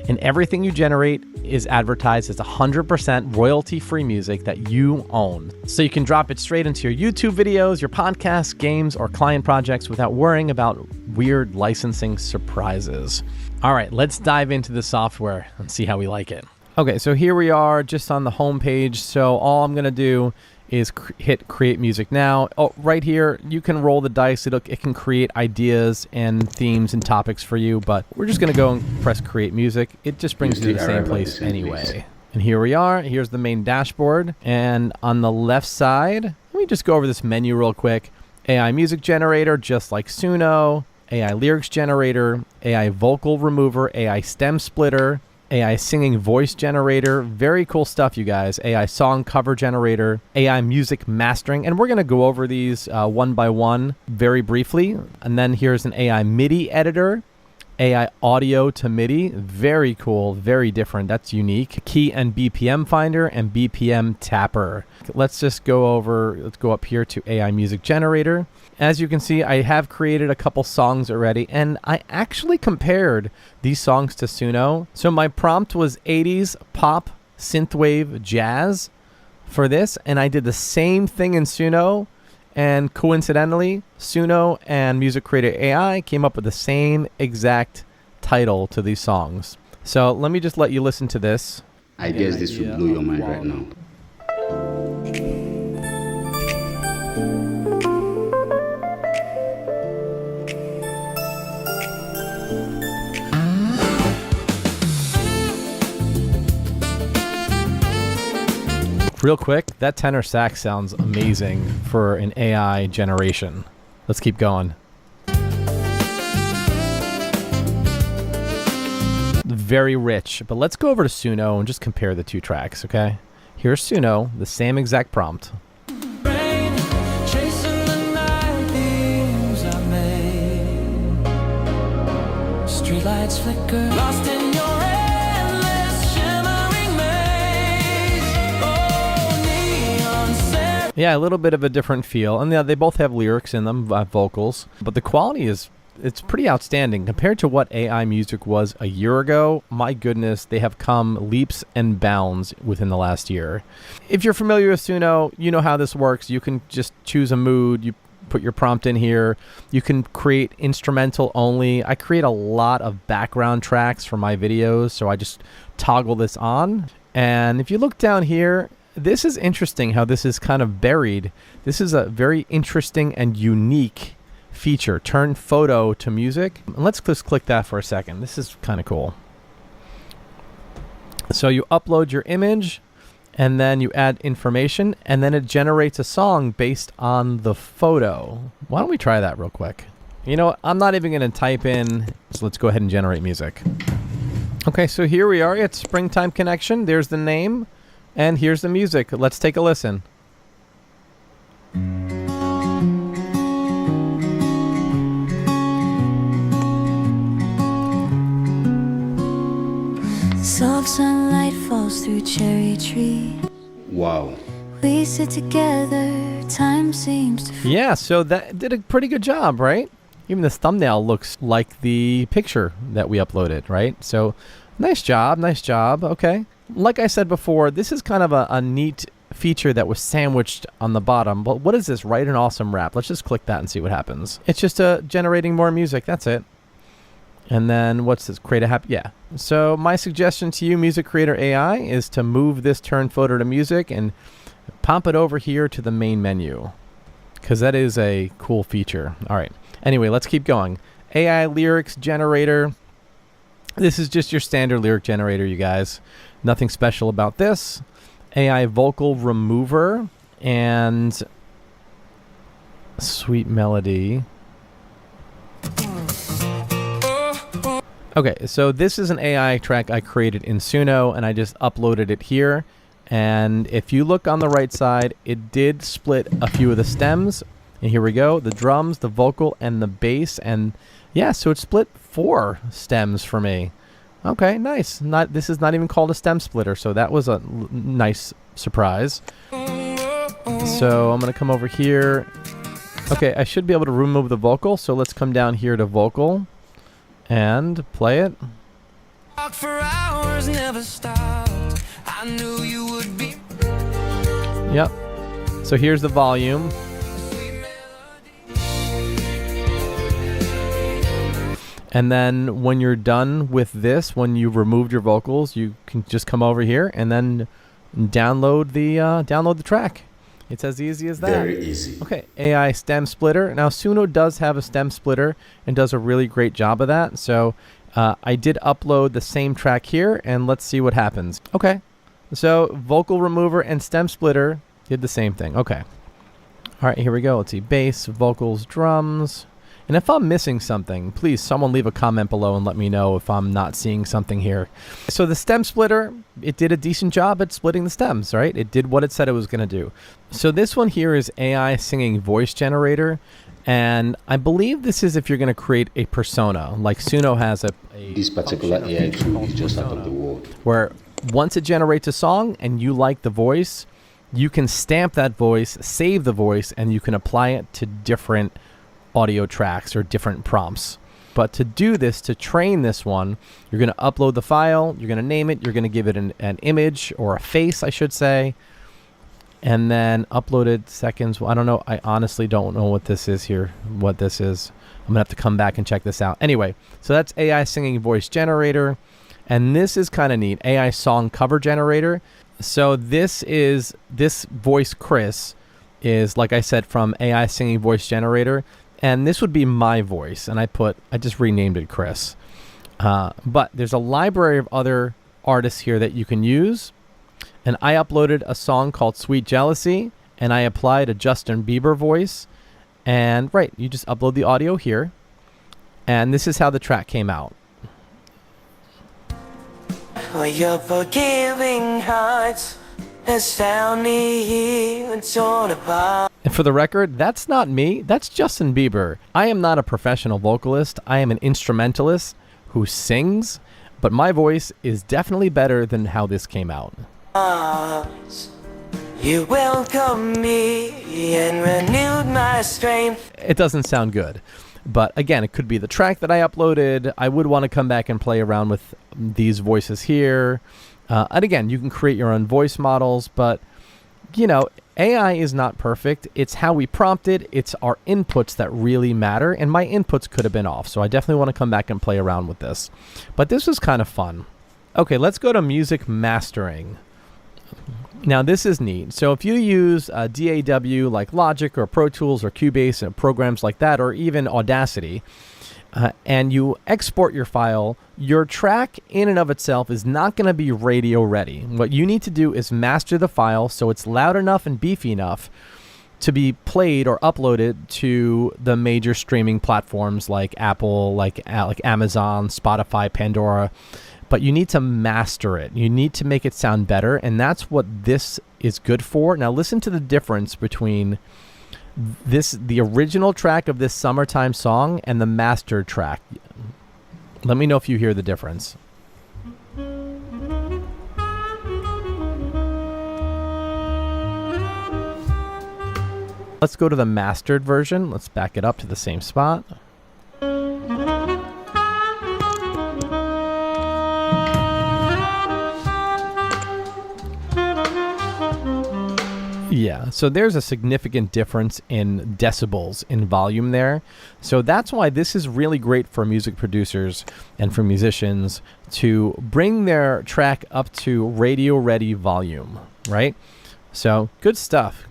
And everything you generate is advertised as 100% royalty-free music that you own. So you can drop it straight into your YouTube videos, your podcasts, games, or client projects without worrying about weird licensing surprises. All right, let's dive into the software and see how we like it. Okay, so here we are just on the home page. So all I'm gonna do is hit create music now. Oh, right here, you can roll the dice. It can create ideas and themes and topics for you, but we're just gonna go and press create music. It just brings you to the same place anyway. And here we are, here's the main dashboard. And on the left side, let me just go over this menu real quick. AI music generator, just like Suno, AI lyrics generator, AI vocal remover, AI stem splitter, AI singing voice generator, very cool stuff, you guys. AI song cover generator, AI music mastering, and we're going to go over these one by one very briefly. And then here's an AI MIDI editor, AI audio to MIDI, very cool, very different, that's unique. Key and BPM finder and BPM tapper. Let's go up here to AI music generator. As you can see, I have created a couple songs already, and I actually compared these songs to Suno. So my prompt was 80s pop, synthwave, jazz for this, and I did the same thing in Suno, and coincidentally, Suno and Music Creator AI came up with the same exact title to these songs. So let me just let you listen to this. I guess this will blow your mind right now. Real quick, that tenor sax sounds amazing for an AI generation. Let's keep going. Very rich, but let's go over to Suno and just compare the two tracks, okay? Here's Suno, the same exact prompt. Streetlights flicker, lost in your endless shimmering maze. Oh, neon set. Yeah, a little bit of a different feel, and yeah, they both have lyrics in them, vocals, but the quality it's pretty outstanding compared to what AI music was a year ago. My goodness, they have come leaps and bounds within the last year. If you're familiar with Suno, you know how this works. You can just choose a mood, you put your prompt in here. You can create instrumental only. I create a lot of background tracks for my videos, so I just toggle this on. And if you look down here, this is interesting how this is kind of buried. This is a very interesting and unique feature. Turn photo to music. And let's just click that for a second. This is kind of cool. So you upload your image, and then you add information, and then it generates a song based on the photo. Why don't we try that real quick? You know what? I'm not even going to type in, so let's go ahead and generate music. Okay, so here we are. It's Springtime Connection. There's the name, and here's the music. Let's take a listen. Soft sunlight falls through cherry tree. Wow. We sit together, time seems to... Yeah, so that did a pretty good job, right? Even this thumbnail looks like the picture that we uploaded, right? So nice job, nice job. Okay. Like I said before, this is kind of a neat feature that was sandwiched on the bottom. But what is this? Write an awesome rap. Let's just click that and see what happens. It's just generating more music. That's it. And then what's this? Create a happy... Yeah. So my suggestion to you, Music Creator AI, is to move this turn photo to music and pop it over here to the main menu, because that is a cool feature. All right. Anyway, let's keep going. AI lyrics generator. This is just your standard lyric generator, you guys. Nothing special about this. AI vocal remover and sweet melody. Okay, so this is an AI track I created in Suno, and I just uploaded it here. And if you look on the right side, it did split a few of the stems. And here we go, the drums, the vocal, and the bass. And yeah, so it split 4 stems for me. Okay, nice. This is not even called a stem splitter, so that was a nice surprise. So I'm going to come over here. Okay, I should be able to remove the vocal, so let's come down here to vocal. And play it. For hours, never stopped. I knew you would be. Yep. So here's the volume. And then when you're done with this, when you've removed your vocals, you can just come over here and then download the track. It's as easy as that. Very easy. Okay, AI stem splitter. Now, Suno does have a stem splitter and does a really great job of that. So I did upload the same track here, and let's see what happens. Okay, so vocal remover and stem splitter did the same thing. Okay. All right, here we go. Let's see. Bass, vocals, drums. And if I'm missing something, please, someone leave a comment below and let me know if I'm not seeing something here. So the stem splitter, it did a decent job at splitting the stems, right? It did what it said it was going to do. So this one here is AI singing voice generator. And I believe this is if you're going to create a persona, like Suno has this particular AI tool is just out of the world. Where once it generates a song and you like the voice, you can stamp that voice, save the voice, and you can apply it to different audio tracks or different prompts. But to do this, to train this one, you're going to upload the file, you're going to name it, you're going to give it an image or a face, I should say, and then uploaded seconds. Well, I don't know. I honestly don't know what this is here, what this is. I'm going to have to come back and check this out. Anyway, so that's AI singing voice generator. And this is kind of neat. AI song cover generator. So this voice Chris is, like I said, from AI singing voice generator. And this would be my voice. And I just renamed it Chris. But there's a library of other artists here that you can use. And I uploaded a song called Sweet Jealousy. And I applied a Justin Bieber voice. And you just upload the audio here. And this is how the track came out. For your forgiving hearts, astound me and torn apart. And for the record, that's not me. That's Justin Bieber. I am not a professional vocalist. I am an instrumentalist who sings. But my voice is definitely better than how this came out. You welcomed me and renewed my strength. It doesn't sound good. But again, it could be the track that I uploaded. I would want to come back and play around with these voices here. And again, you can create your own voice models. But, AI is not perfect. It's how we prompt it. It's our inputs that really matter. And my inputs could have been off. So I definitely want to come back and play around with this. But this was kind of fun. Okay, let's go to music mastering. Now, this is neat. So if you use DAW like Logic or Pro Tools or Cubase and programs like that, or even Audacity, and you export your file, your track in and of itself is not going to be radio ready. What you need to do is master the file so it's loud enough and beefy enough to be played or uploaded to the major streaming platforms like Apple, like Amazon, Spotify, Pandora. But you need to master it. You need to make it sound better, and that's what this is good for. Now listen to the difference between the original track of this summertime song and the mastered track. Let me know if you hear the difference. Let's go to the mastered version. Let's back it up to the same spot. Yeah, so there's a significant difference in decibels in volume there. So that's why this is really great for music producers and for musicians to bring their track up to radio-ready volume, right? So good stuff.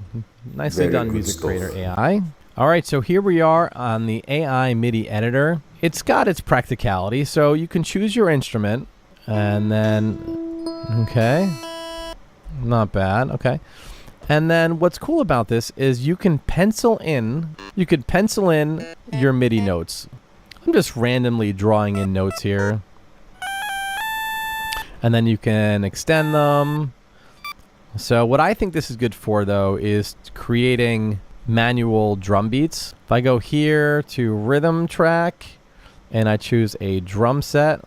Nicely done, Music Creator AI. All right, so here we are on the AI MIDI editor. It's got its practicality, so you can choose your instrument, and then, okay, not bad, okay. And then what's cool about this is you can pencil in your MIDI notes. I'm just randomly drawing in notes here. And then you can extend them. So what I think this is good for, though, is creating manual drum beats. If I go here to rhythm track and I choose a drum set,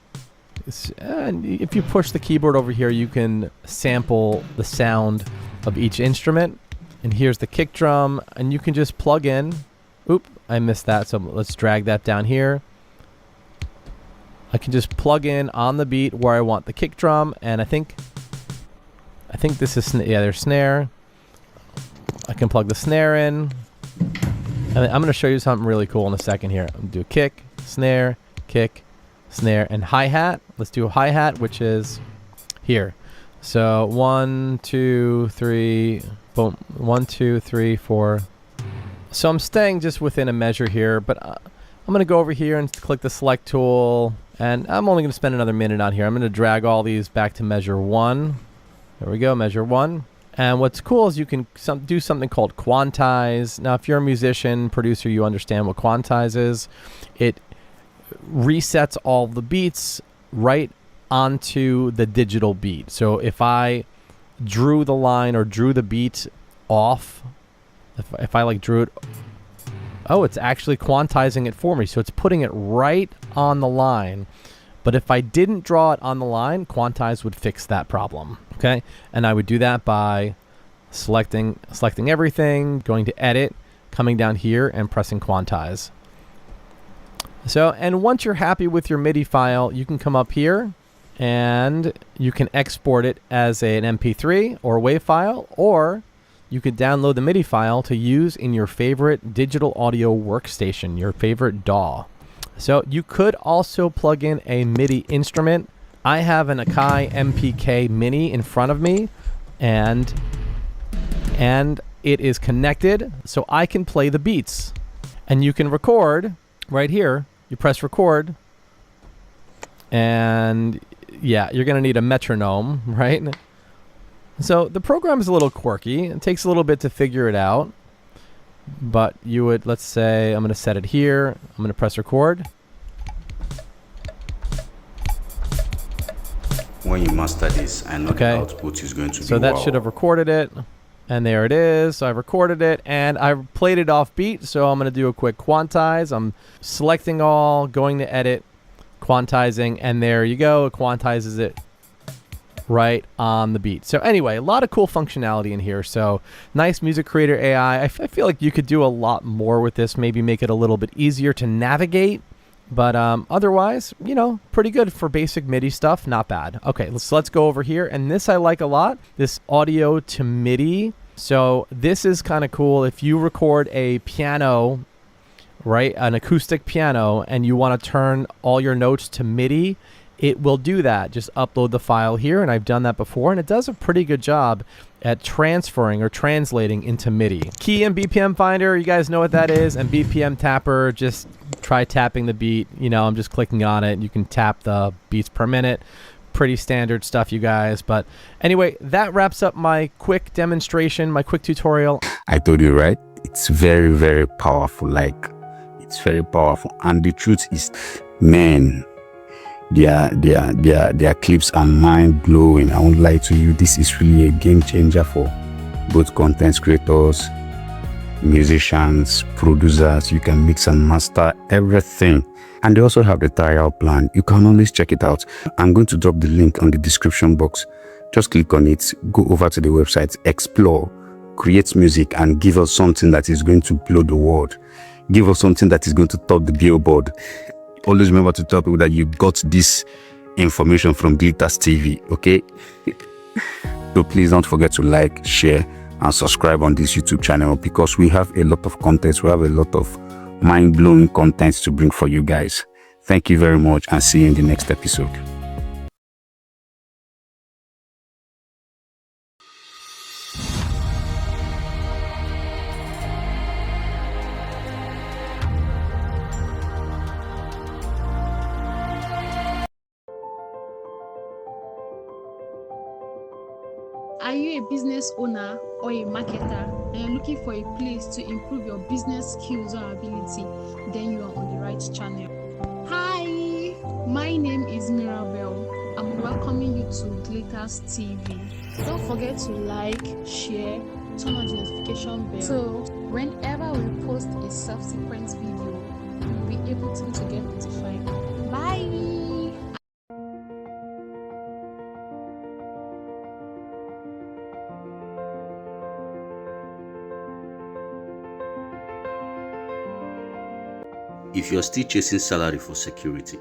and if you push the keyboard over here, you can sample the sound of each instrument. And here's the kick drum, and you can just plug in. Oop, I missed that, so let's drag that down here. I can just plug in on the beat where I want the kick drum, and I think this is, there's snare. I can plug the snare in. And I'm going to show you something really cool in a second here. I'm going to do kick, snare, and hi-hat. Let's do a hi-hat, which is here. So 1, 2, 3, boom, 1, 2, 3, 4. So I'm staying just within a measure here, but I'm going to go over here and click the select tool, and I'm only going to spend another minute on here. I'm going to drag all these back to measure 1. There we go, measure 1. And what's cool is you can do something called quantize. Now, if you're a musician, producer, you understand what quantize is. It resets all the beats right onto the digital beat. So if I drew the line or drew the beat off, if I like drew it, oh, it's actually quantizing it for me. So it's putting it right on the line. But if I didn't draw it on the line, quantize would fix that problem. Okay, and I would do that by selecting everything, going to edit, coming down here and pressing quantize. So, and once you're happy with your MIDI file, you can come up here and you can export it as an MP3 or WAV file, or you could download the MIDI file to use in your favorite digital audio workstation, your favorite DAW. So you could also plug in a MIDI instrument I have an Akai MPK Mini in front of me, and it is connected so I can play the beats. And you can record right here. You press record, and yeah, you're going to need a metronome, right? So the program is a little quirky. It takes a little bit to figure it out. But you would, let's say, I'm going to set it here. I'm going to press record. When you master this, I know the output is going to be so that should have recorded it. And there it is. So I recorded it and I played it off beat. So I'm going to do a quick quantize. I'm selecting all, going to edit, quantizing, and there you go. It quantizes it right on the beat. So anyway, a lot of cool functionality in here. So nice music creator AI. I feel like you could do a lot more with this, maybe make it a little bit easier to navigate. But otherwise, you know, pretty good for basic MIDI stuff. Not bad. Okay, let's go over here. And this I like a lot, this audio to MIDI. So this is kind of cool. If you record a piano, right, an acoustic piano, and you want to turn all your notes to MIDI, it will do that. Just upload the file here, and I've done that before, and it does a pretty good job at transferring or translating into MIDI. Key and BPM Finder, you guys know what that is, and BPM Tapper, just try tapping the beat. You know, I'm just clicking on it. You can tap the beats per minute. Pretty standard stuff, you guys. But anyway, that wraps up my quick demonstration, my quick tutorial. I told you, right? It's very, very powerful. Like, it's very powerful. And the truth is, man, their clips are mind-blowing. I won't lie to you, this is really a game changer for both content creators, musicians, producers. You can mix and master everything. And they also have the trial plan. You can always check it out. I'm going to drop the link on the description box. Just click on it, go over to the website, explore, create music, and give us something that is going to blow the world. Give us something that is going to top the billboard. Always remember to tell people that you got this information from Glittarz TV, okay? So please don't forget to like, share, and subscribe on this YouTube channel, because we have a lot of content. We have a lot of mind-blowing content to bring for you guys. Thank you very much, and see you in the next episode. Are you a business owner or a marketer and you're looking for a place to improve your business skills or ability? Then you are on the right channel. Hi, my name is Mirabel. I'm welcoming you to Glittarz TV. Don't forget to like, share, turn on the notification bell. So whenever we post a subsequent video, you'll be able to get notified. Bye. If you're still chasing salary for security,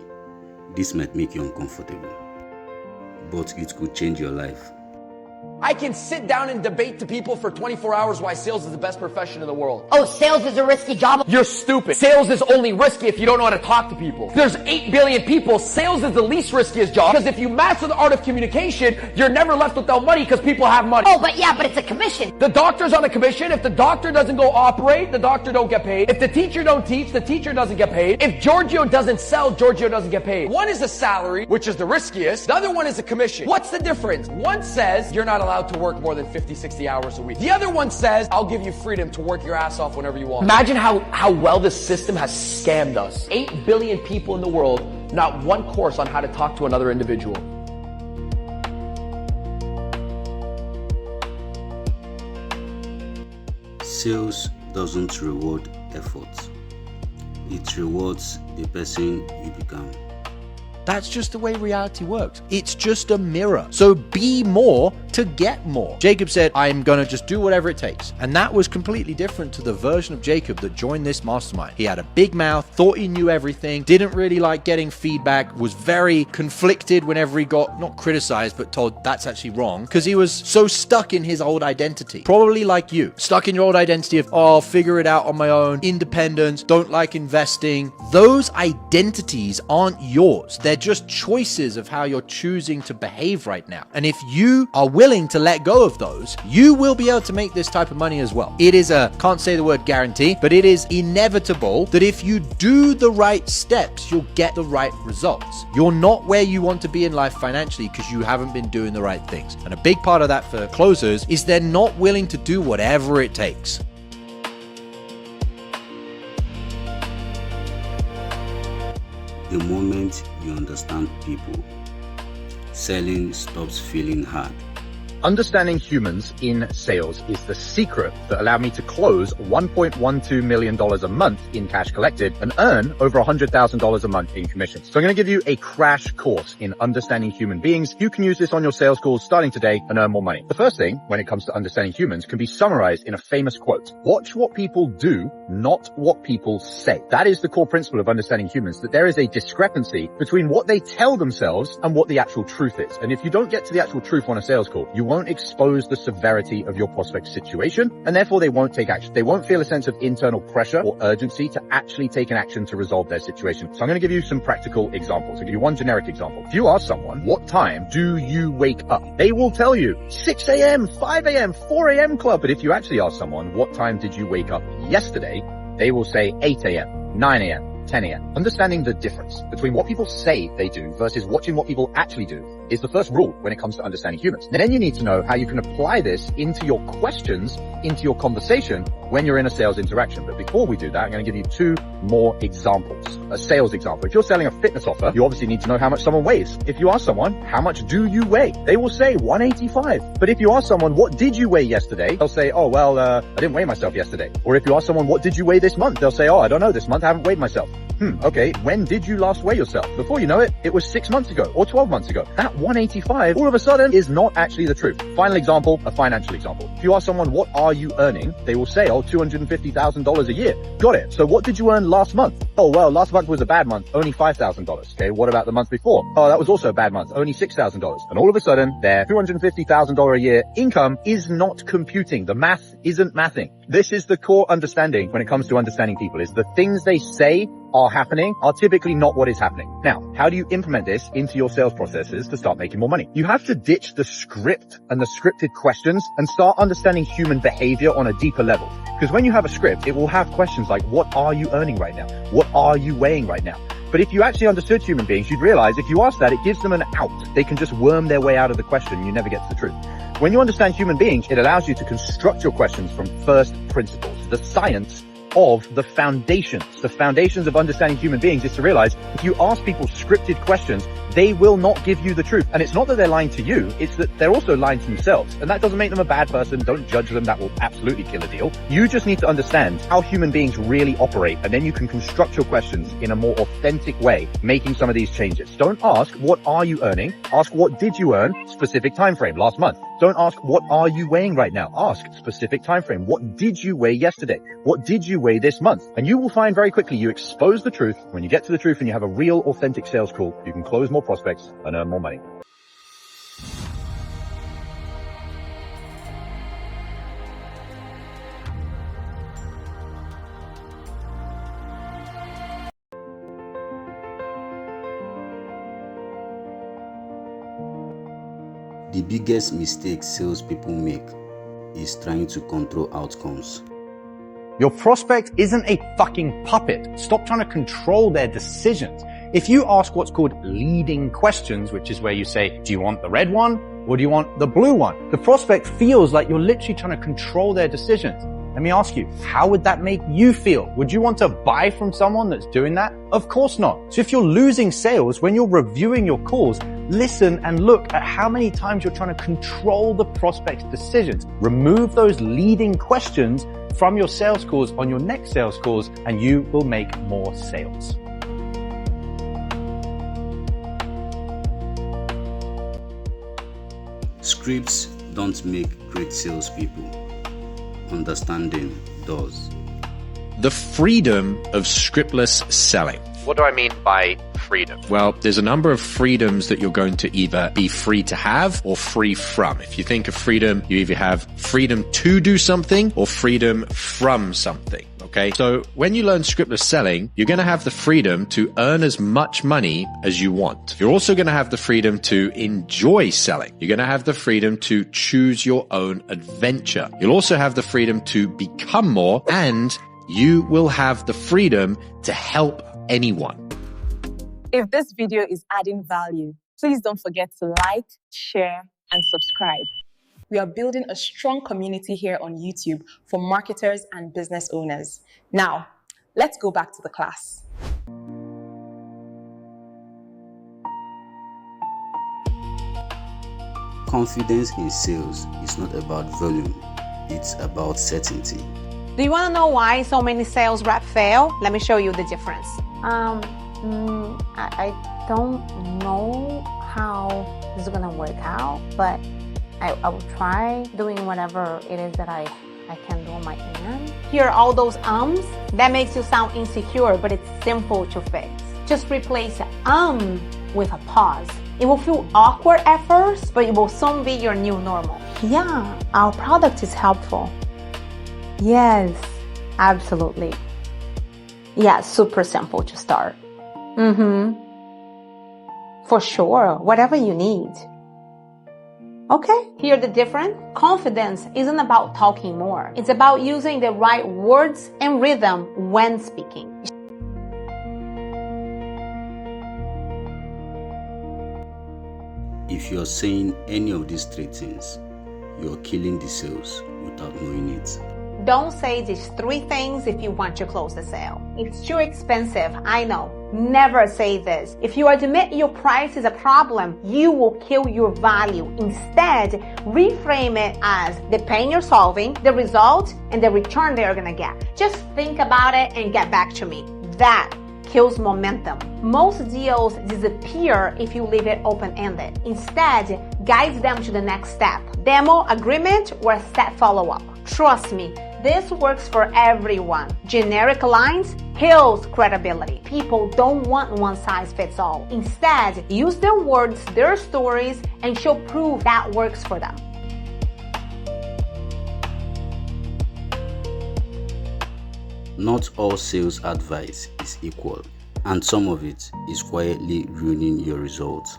this might make you uncomfortable, but it could change your life. I can sit down and debate to people for 24 hours why sales is the best profession in the world. Oh, sales is a risky job. You're stupid. Sales is only risky if you don't know how to talk to people. There's 8 billion people. Sales is the least riskiest job, because if you master the art of communication, you're never left without money because people have money. Oh, but it's a commission. The doctor's on a commission. If the doctor doesn't go operate, the doctor don't get paid. If the teacher don't teach, the teacher doesn't get paid. If Giorgio doesn't sell, Giorgio doesn't get paid. One is a salary, which is the riskiest. The other one is a commission. What's the difference? One says you're not allowed to work more than 50, 60 hours a week. The other one says, I'll give you freedom to work your ass off whenever you want. Imagine how well this system has scammed us. 8 billion people in the world, not one course on how to talk to another individual. Sales doesn't reward effort. It rewards the person you become. That's just the way reality works. It's just a mirror. So be more to get more. Jacob said, I'm gonna just do whatever it takes. And that was completely different to the version of Jacob that joined this mastermind. He had a big mouth, thought he knew everything, didn't really like getting feedback, was very conflicted whenever he got, not criticized, but told that's actually wrong, because he was so stuck in his old identity. Probably like you, stuck in your old identity of, oh, I'll figure it out on my own, independence, don't like investing. Those identities aren't yours. They're just choices of how you're choosing to behave right now. And if you are willing to let go of those, you will be able to make this type of money as well. It is can't say the word guarantee, but it is inevitable that if you do the right steps, you'll get the right results. You're not where you want to be in life financially because you haven't been doing the right things. And a big part of that for closers is they're not willing to do whatever it takes. The moment you understand people, selling stops feeling hard. Understanding humans in sales is the secret that allowed me to close $1.12 million a month in cash collected and earn over $100,000 a month in commissions. So I'm going to give you a crash course in understanding human beings. You can use this on your sales calls starting today and earn more money. The first thing when it comes to understanding humans can be summarized in a famous quote. Watch what people do, not what people say. That is the core principle of understanding humans, that there is a discrepancy between what they tell themselves and what the actual truth is. And if you don't get to the actual truth on a sales call, you won't expose the severity of your prospect's situation, and therefore they won't take action. They won't feel a sense of internal pressure or urgency to actually take an action to resolve their situation. So I'm going to give you some practical examples. I'll give you one generic example. If you ask someone, what time do you wake up? They will tell you 6 a.m., 5 a.m., 4 a.m. club. But if you actually ask someone, what time did you wake up yesterday? They will say 8 a.m., 9 a.m., 10 a.m. Understanding the difference between what people say they do versus watching what people actually do is the first rule when it comes to understanding humans. And then you need to know how you can apply this into your questions, into your conversation when you're in a sales interaction. But before we do that, I'm going to give you two more examples. A sales example. If you're selling a fitness offer, you obviously need to know how much someone weighs. If you ask someone, how much do you weigh? They will say 185. But if you ask someone, what did you weigh yesterday? They'll say, oh, well, I didn't weigh myself yesterday. Or if you ask someone, what did you weigh this month? They'll say, oh, I don't know, this month I haven't weighed myself. Okay, when did you last weigh yourself? Before you know it, it was 6 months ago or 12 months ago. That 185 all of a sudden is not actually the truth. Final example, a financial example. If you ask someone, what are you earning? They will say, oh, $250,000 a year. Got it. So what did you earn last month? Oh, well, last month was a bad month, only $5,000. Okay, what about the month before? Oh, that was also a bad month, only $6,000. And all of a sudden, their $250,000 a year income is not computing. The math isn't mathing. This is the core understanding when it comes to understanding people, is the things they say are happening are typically not what is happening. Now, how do you implement this into your sales processes to start making more money? You have to ditch the script and the scripted questions and start understanding human behavior on a deeper level. Because when you have a script, it will have questions like, what are you earning right now? What are you weighing right now? But if you actually understood human beings, you'd realize if you ask that, it gives them an out. They can just worm their way out of the question. You never get to the truth. When you understand human beings, it allows you to construct your questions from first principles, the science of the foundations. The foundations of understanding human beings is to realize if you ask people scripted questions, they will not give you the truth. And it's not that they're lying to you, it's that they're also lying to themselves. And that doesn't make them a bad person. Don't judge them. That will absolutely kill a deal. You just need to understand how human beings really operate. And then you can construct your questions in a more authentic way, making some of these changes. Don't ask, what are you earning? Ask, what did you earn? Specific time frame, last month. Don't ask, what are you weighing right now? Ask, specific time frame. What did you weigh yesterday? What did you weigh this month? And you will find very quickly you expose the truth. When you get to the truth and you have a real authentic sales call, you can close more prospects and earn more money. The biggest mistake salespeople make is trying to control outcomes. Your prospect isn't a fucking puppet. Stop trying to control their decisions. If you ask what's called leading questions, which is where you say, do you want the red one or do you want the blue one? The prospect feels like you're literally trying to control their decisions. Let me ask you, how would that make you feel? Would you want to buy from someone that's doing that? Of course not. So if you're losing sales, when you're reviewing your calls, listen and look at how many times you're trying to control the prospect's decisions. Remove those leading questions from your sales calls on your next sales calls, and you will make more sales. Scripts don't make great salespeople. Understanding does. The freedom of scriptless selling. What do I mean by freedom? Well, there's a number of freedoms that you're going to either be free to have or free from. If you think of freedom, you either have freedom to do something or freedom from something. Okay. So when you learn scriptless selling, you're going to have the freedom to earn as much money as you want. You're also going to have the freedom to enjoy selling. You're going to have the freedom to choose your own adventure. You'll also have the freedom to become more, and you will have the freedom to help anyone. If this video is adding value, please don't forget to like, share, and subscribe. We are building a strong community here on YouTube for marketers and business owners. Now, let's go back to the class. Confidence in sales is not about volume, it's about certainty. Do you want to know why so many sales reps fail? Let me show you the difference. I don't know how this is going to work out, but I will try doing whatever it is that I can do on my end. Hear all those ums? That makes you sound insecure, but it's simple to fix. Just replace with a pause. It will feel awkward at first, but it will soon be your new normal. Yeah, our product is helpful. Yes, absolutely. Yeah, super simple to start. For sure, whatever you need. Okay, hear the difference? Confidence isn't about talking more. It's about using the right words and rhythm when speaking. If you're saying any of these three things, you're killing the sales without knowing it. Don't say these three things if you want to close the sale. It's too expensive, I know. Never say this. If you admit your price is a problem, you will kill your value. Instead, reframe it as the pain you're solving, the result, and the return they're gonna get. Just think about it and get back to me. That kills momentum. Most deals disappear if you leave it open-ended. Instead, guide them to the next step. Demo, agreement, or a step follow-up. Trust me, this works for everyone. Generic lines kills credibility. People don't want one size fits all. Instead, use their words, their stories, and show proof that works for them. Not all sales advice is equal, and some of it is quietly ruining your results.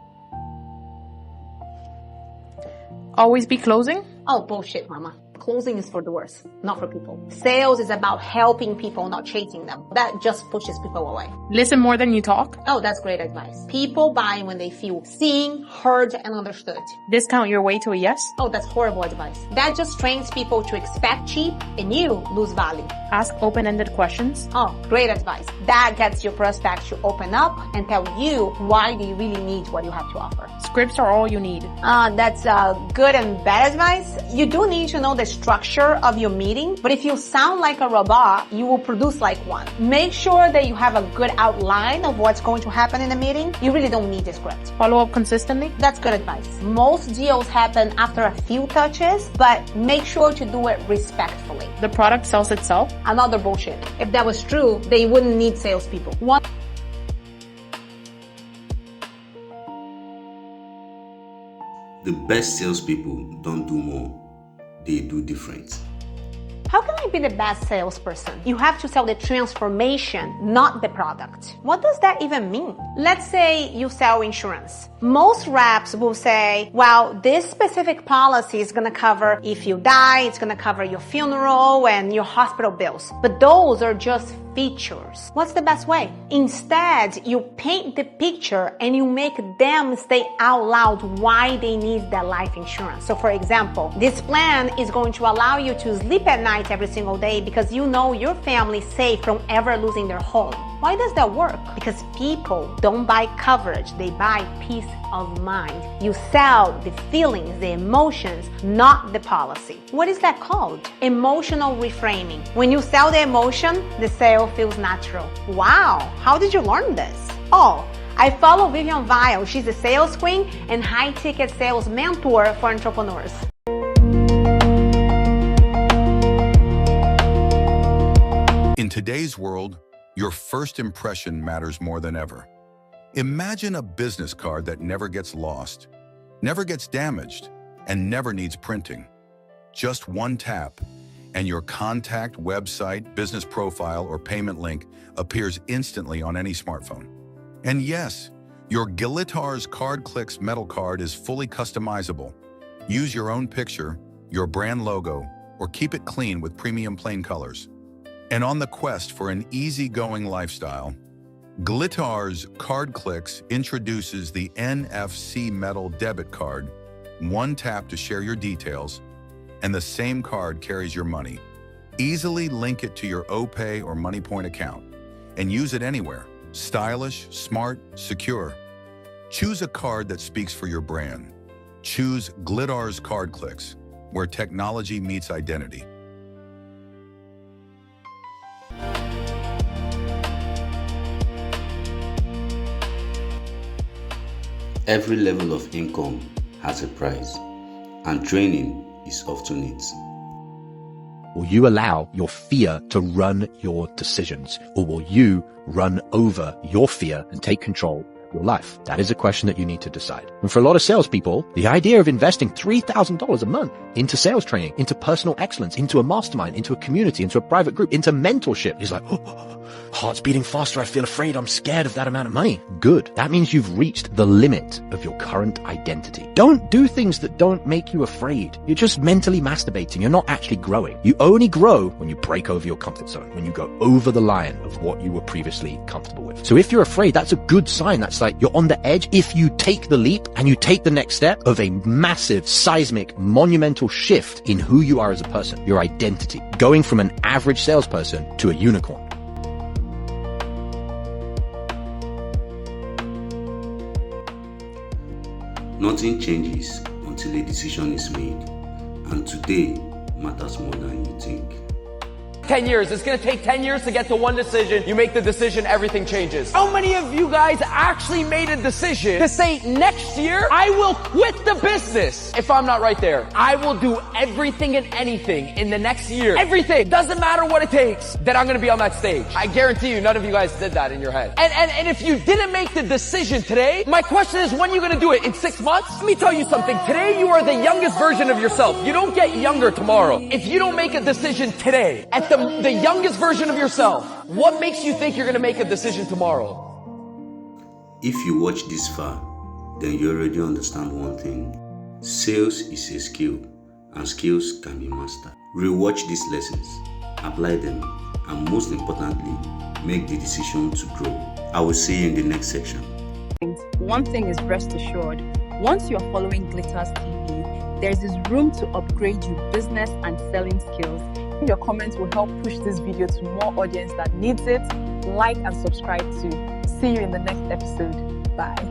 Always be closing? Oh, bullshit, mama. Closing is for doors, not for people. Sales is about helping people, not chasing them. That just pushes people away. Listen more than you talk? Oh, that's great advice. People buy when they feel seen, heard, and understood. Discount your way to a yes? Oh, that's horrible advice. That just trains people to expect cheap and you lose value. Ask open-ended questions? Oh, great advice. That gets your prospects to open up and tell you why they really need what you have to offer. Scripts are all you need. That's good and bad advice. You do need to know the structure of your meeting, but if you sound like a robot, you will produce like one. Make sure that you have a good outline of what's going to happen in the meeting. You really don't need a script. Follow up consistently? That's good advice. Most deals happen after a few touches, but make sure to do it respectfully. The product sells itself? Another bullshit. If that was true, they wouldn't need salespeople. The best salespeople don't do more, they do different. How can I be the best salesperson? You have to sell the transformation, not the product. What does that even mean? Let's say you sell insurance. Most reps will say, well, this specific policy is going to cover if you die, it's going to cover your funeral and your hospital bills. But those are just features. What's the best way? Instead, you paint the picture and you make them say out loud why they need that life insurance. So for example, this plan is going to allow you to sleep at night every single day because you know your family's safe from ever losing their home. Why does that work? Because people don't buy coverage, they buy peace of mind. You sell the feelings, the emotions, not the policy. What is that called? Emotional reframing. When you sell the emotion, the sale feels natural. Wow, how did you learn this? Oh, I follow Vivian Vile. She's a sales queen and high-ticket sales mentor for entrepreneurs. today's world, your first impression matters more than ever. Imagine a business card that never gets lost, never gets damaged, and never needs printing. Just one tap, and your contact, website, business profile, or payment link appears instantly on any smartphone. And yes, your Glittarz Card Clicks metal card is fully customizable. Use your own picture, your brand logo, or keep it clean with premium plain colors. And on the quest for an easygoing lifestyle, Glittarz Card Clicks introduces the NFC metal debit card. One tap to share your details, and the same card carries your money. Easily link it to your OPay or MoneyPoint account and use it anywhere. Stylish, smart, secure. Choose a card that speaks for your brand. Choose Glittarz Card Clicks, where technology meets identity. Every level of income has a price, and training is often it. Will you allow your fear to run your decisions? Or will you run over your fear and take control of your life? That is a question that you need to decide. And for a lot of salespeople, the idea of investing $3,000 a month into sales training, into personal excellence, into a mastermind, into a community, into a private group, into mentorship is like, heart's beating faster. I feel afraid. I'm scared of that amount of money. Good. That means you've reached the limit of your current identity. Don't do things that don't make you afraid. You're just mentally masturbating. You're not actually growing. You only grow when you break over your comfort zone, when you go over the line of what you were previously comfortable with. So if you're afraid, that's a good sign. That's like you're on the edge. If you take the leap and you take the next step of a massive, seismic, monumental shift in who you are as a person, your identity, going from an average salesperson to a unicorn. Nothing changes until a decision is made, and today matters more than you think. 10 years. It's going to take 10 years to get to one decision. You make the decision, everything changes. How many of you guys actually made a decision to say next year, I will quit the business if I'm not right there? I will do everything and anything in the next year. Everything. Doesn't matter what it takes that I'm going to be on that stage. I guarantee you none of you guys did that in your head. And if you didn't make the decision today, my question is, when are you going to do it? In 6 months? Let me tell you something. Today you are the youngest version of yourself. You don't get younger tomorrow. If you don't make a decision today at the youngest version of yourself, what makes you think you're going to make a decision tomorrow? If you watch this far, then you already understand one thing. Sales is a skill, and skills can be mastered. Rewatch these lessons, apply them, and most importantly, make the decision to grow. I will see you in the next section. One thing is rest assured, once you are following Glittarz TV, there's this room to upgrade your business and selling skills. Your comments will help push this video to more audience that needs it. Like and subscribe too. See you in the next episode. Bye.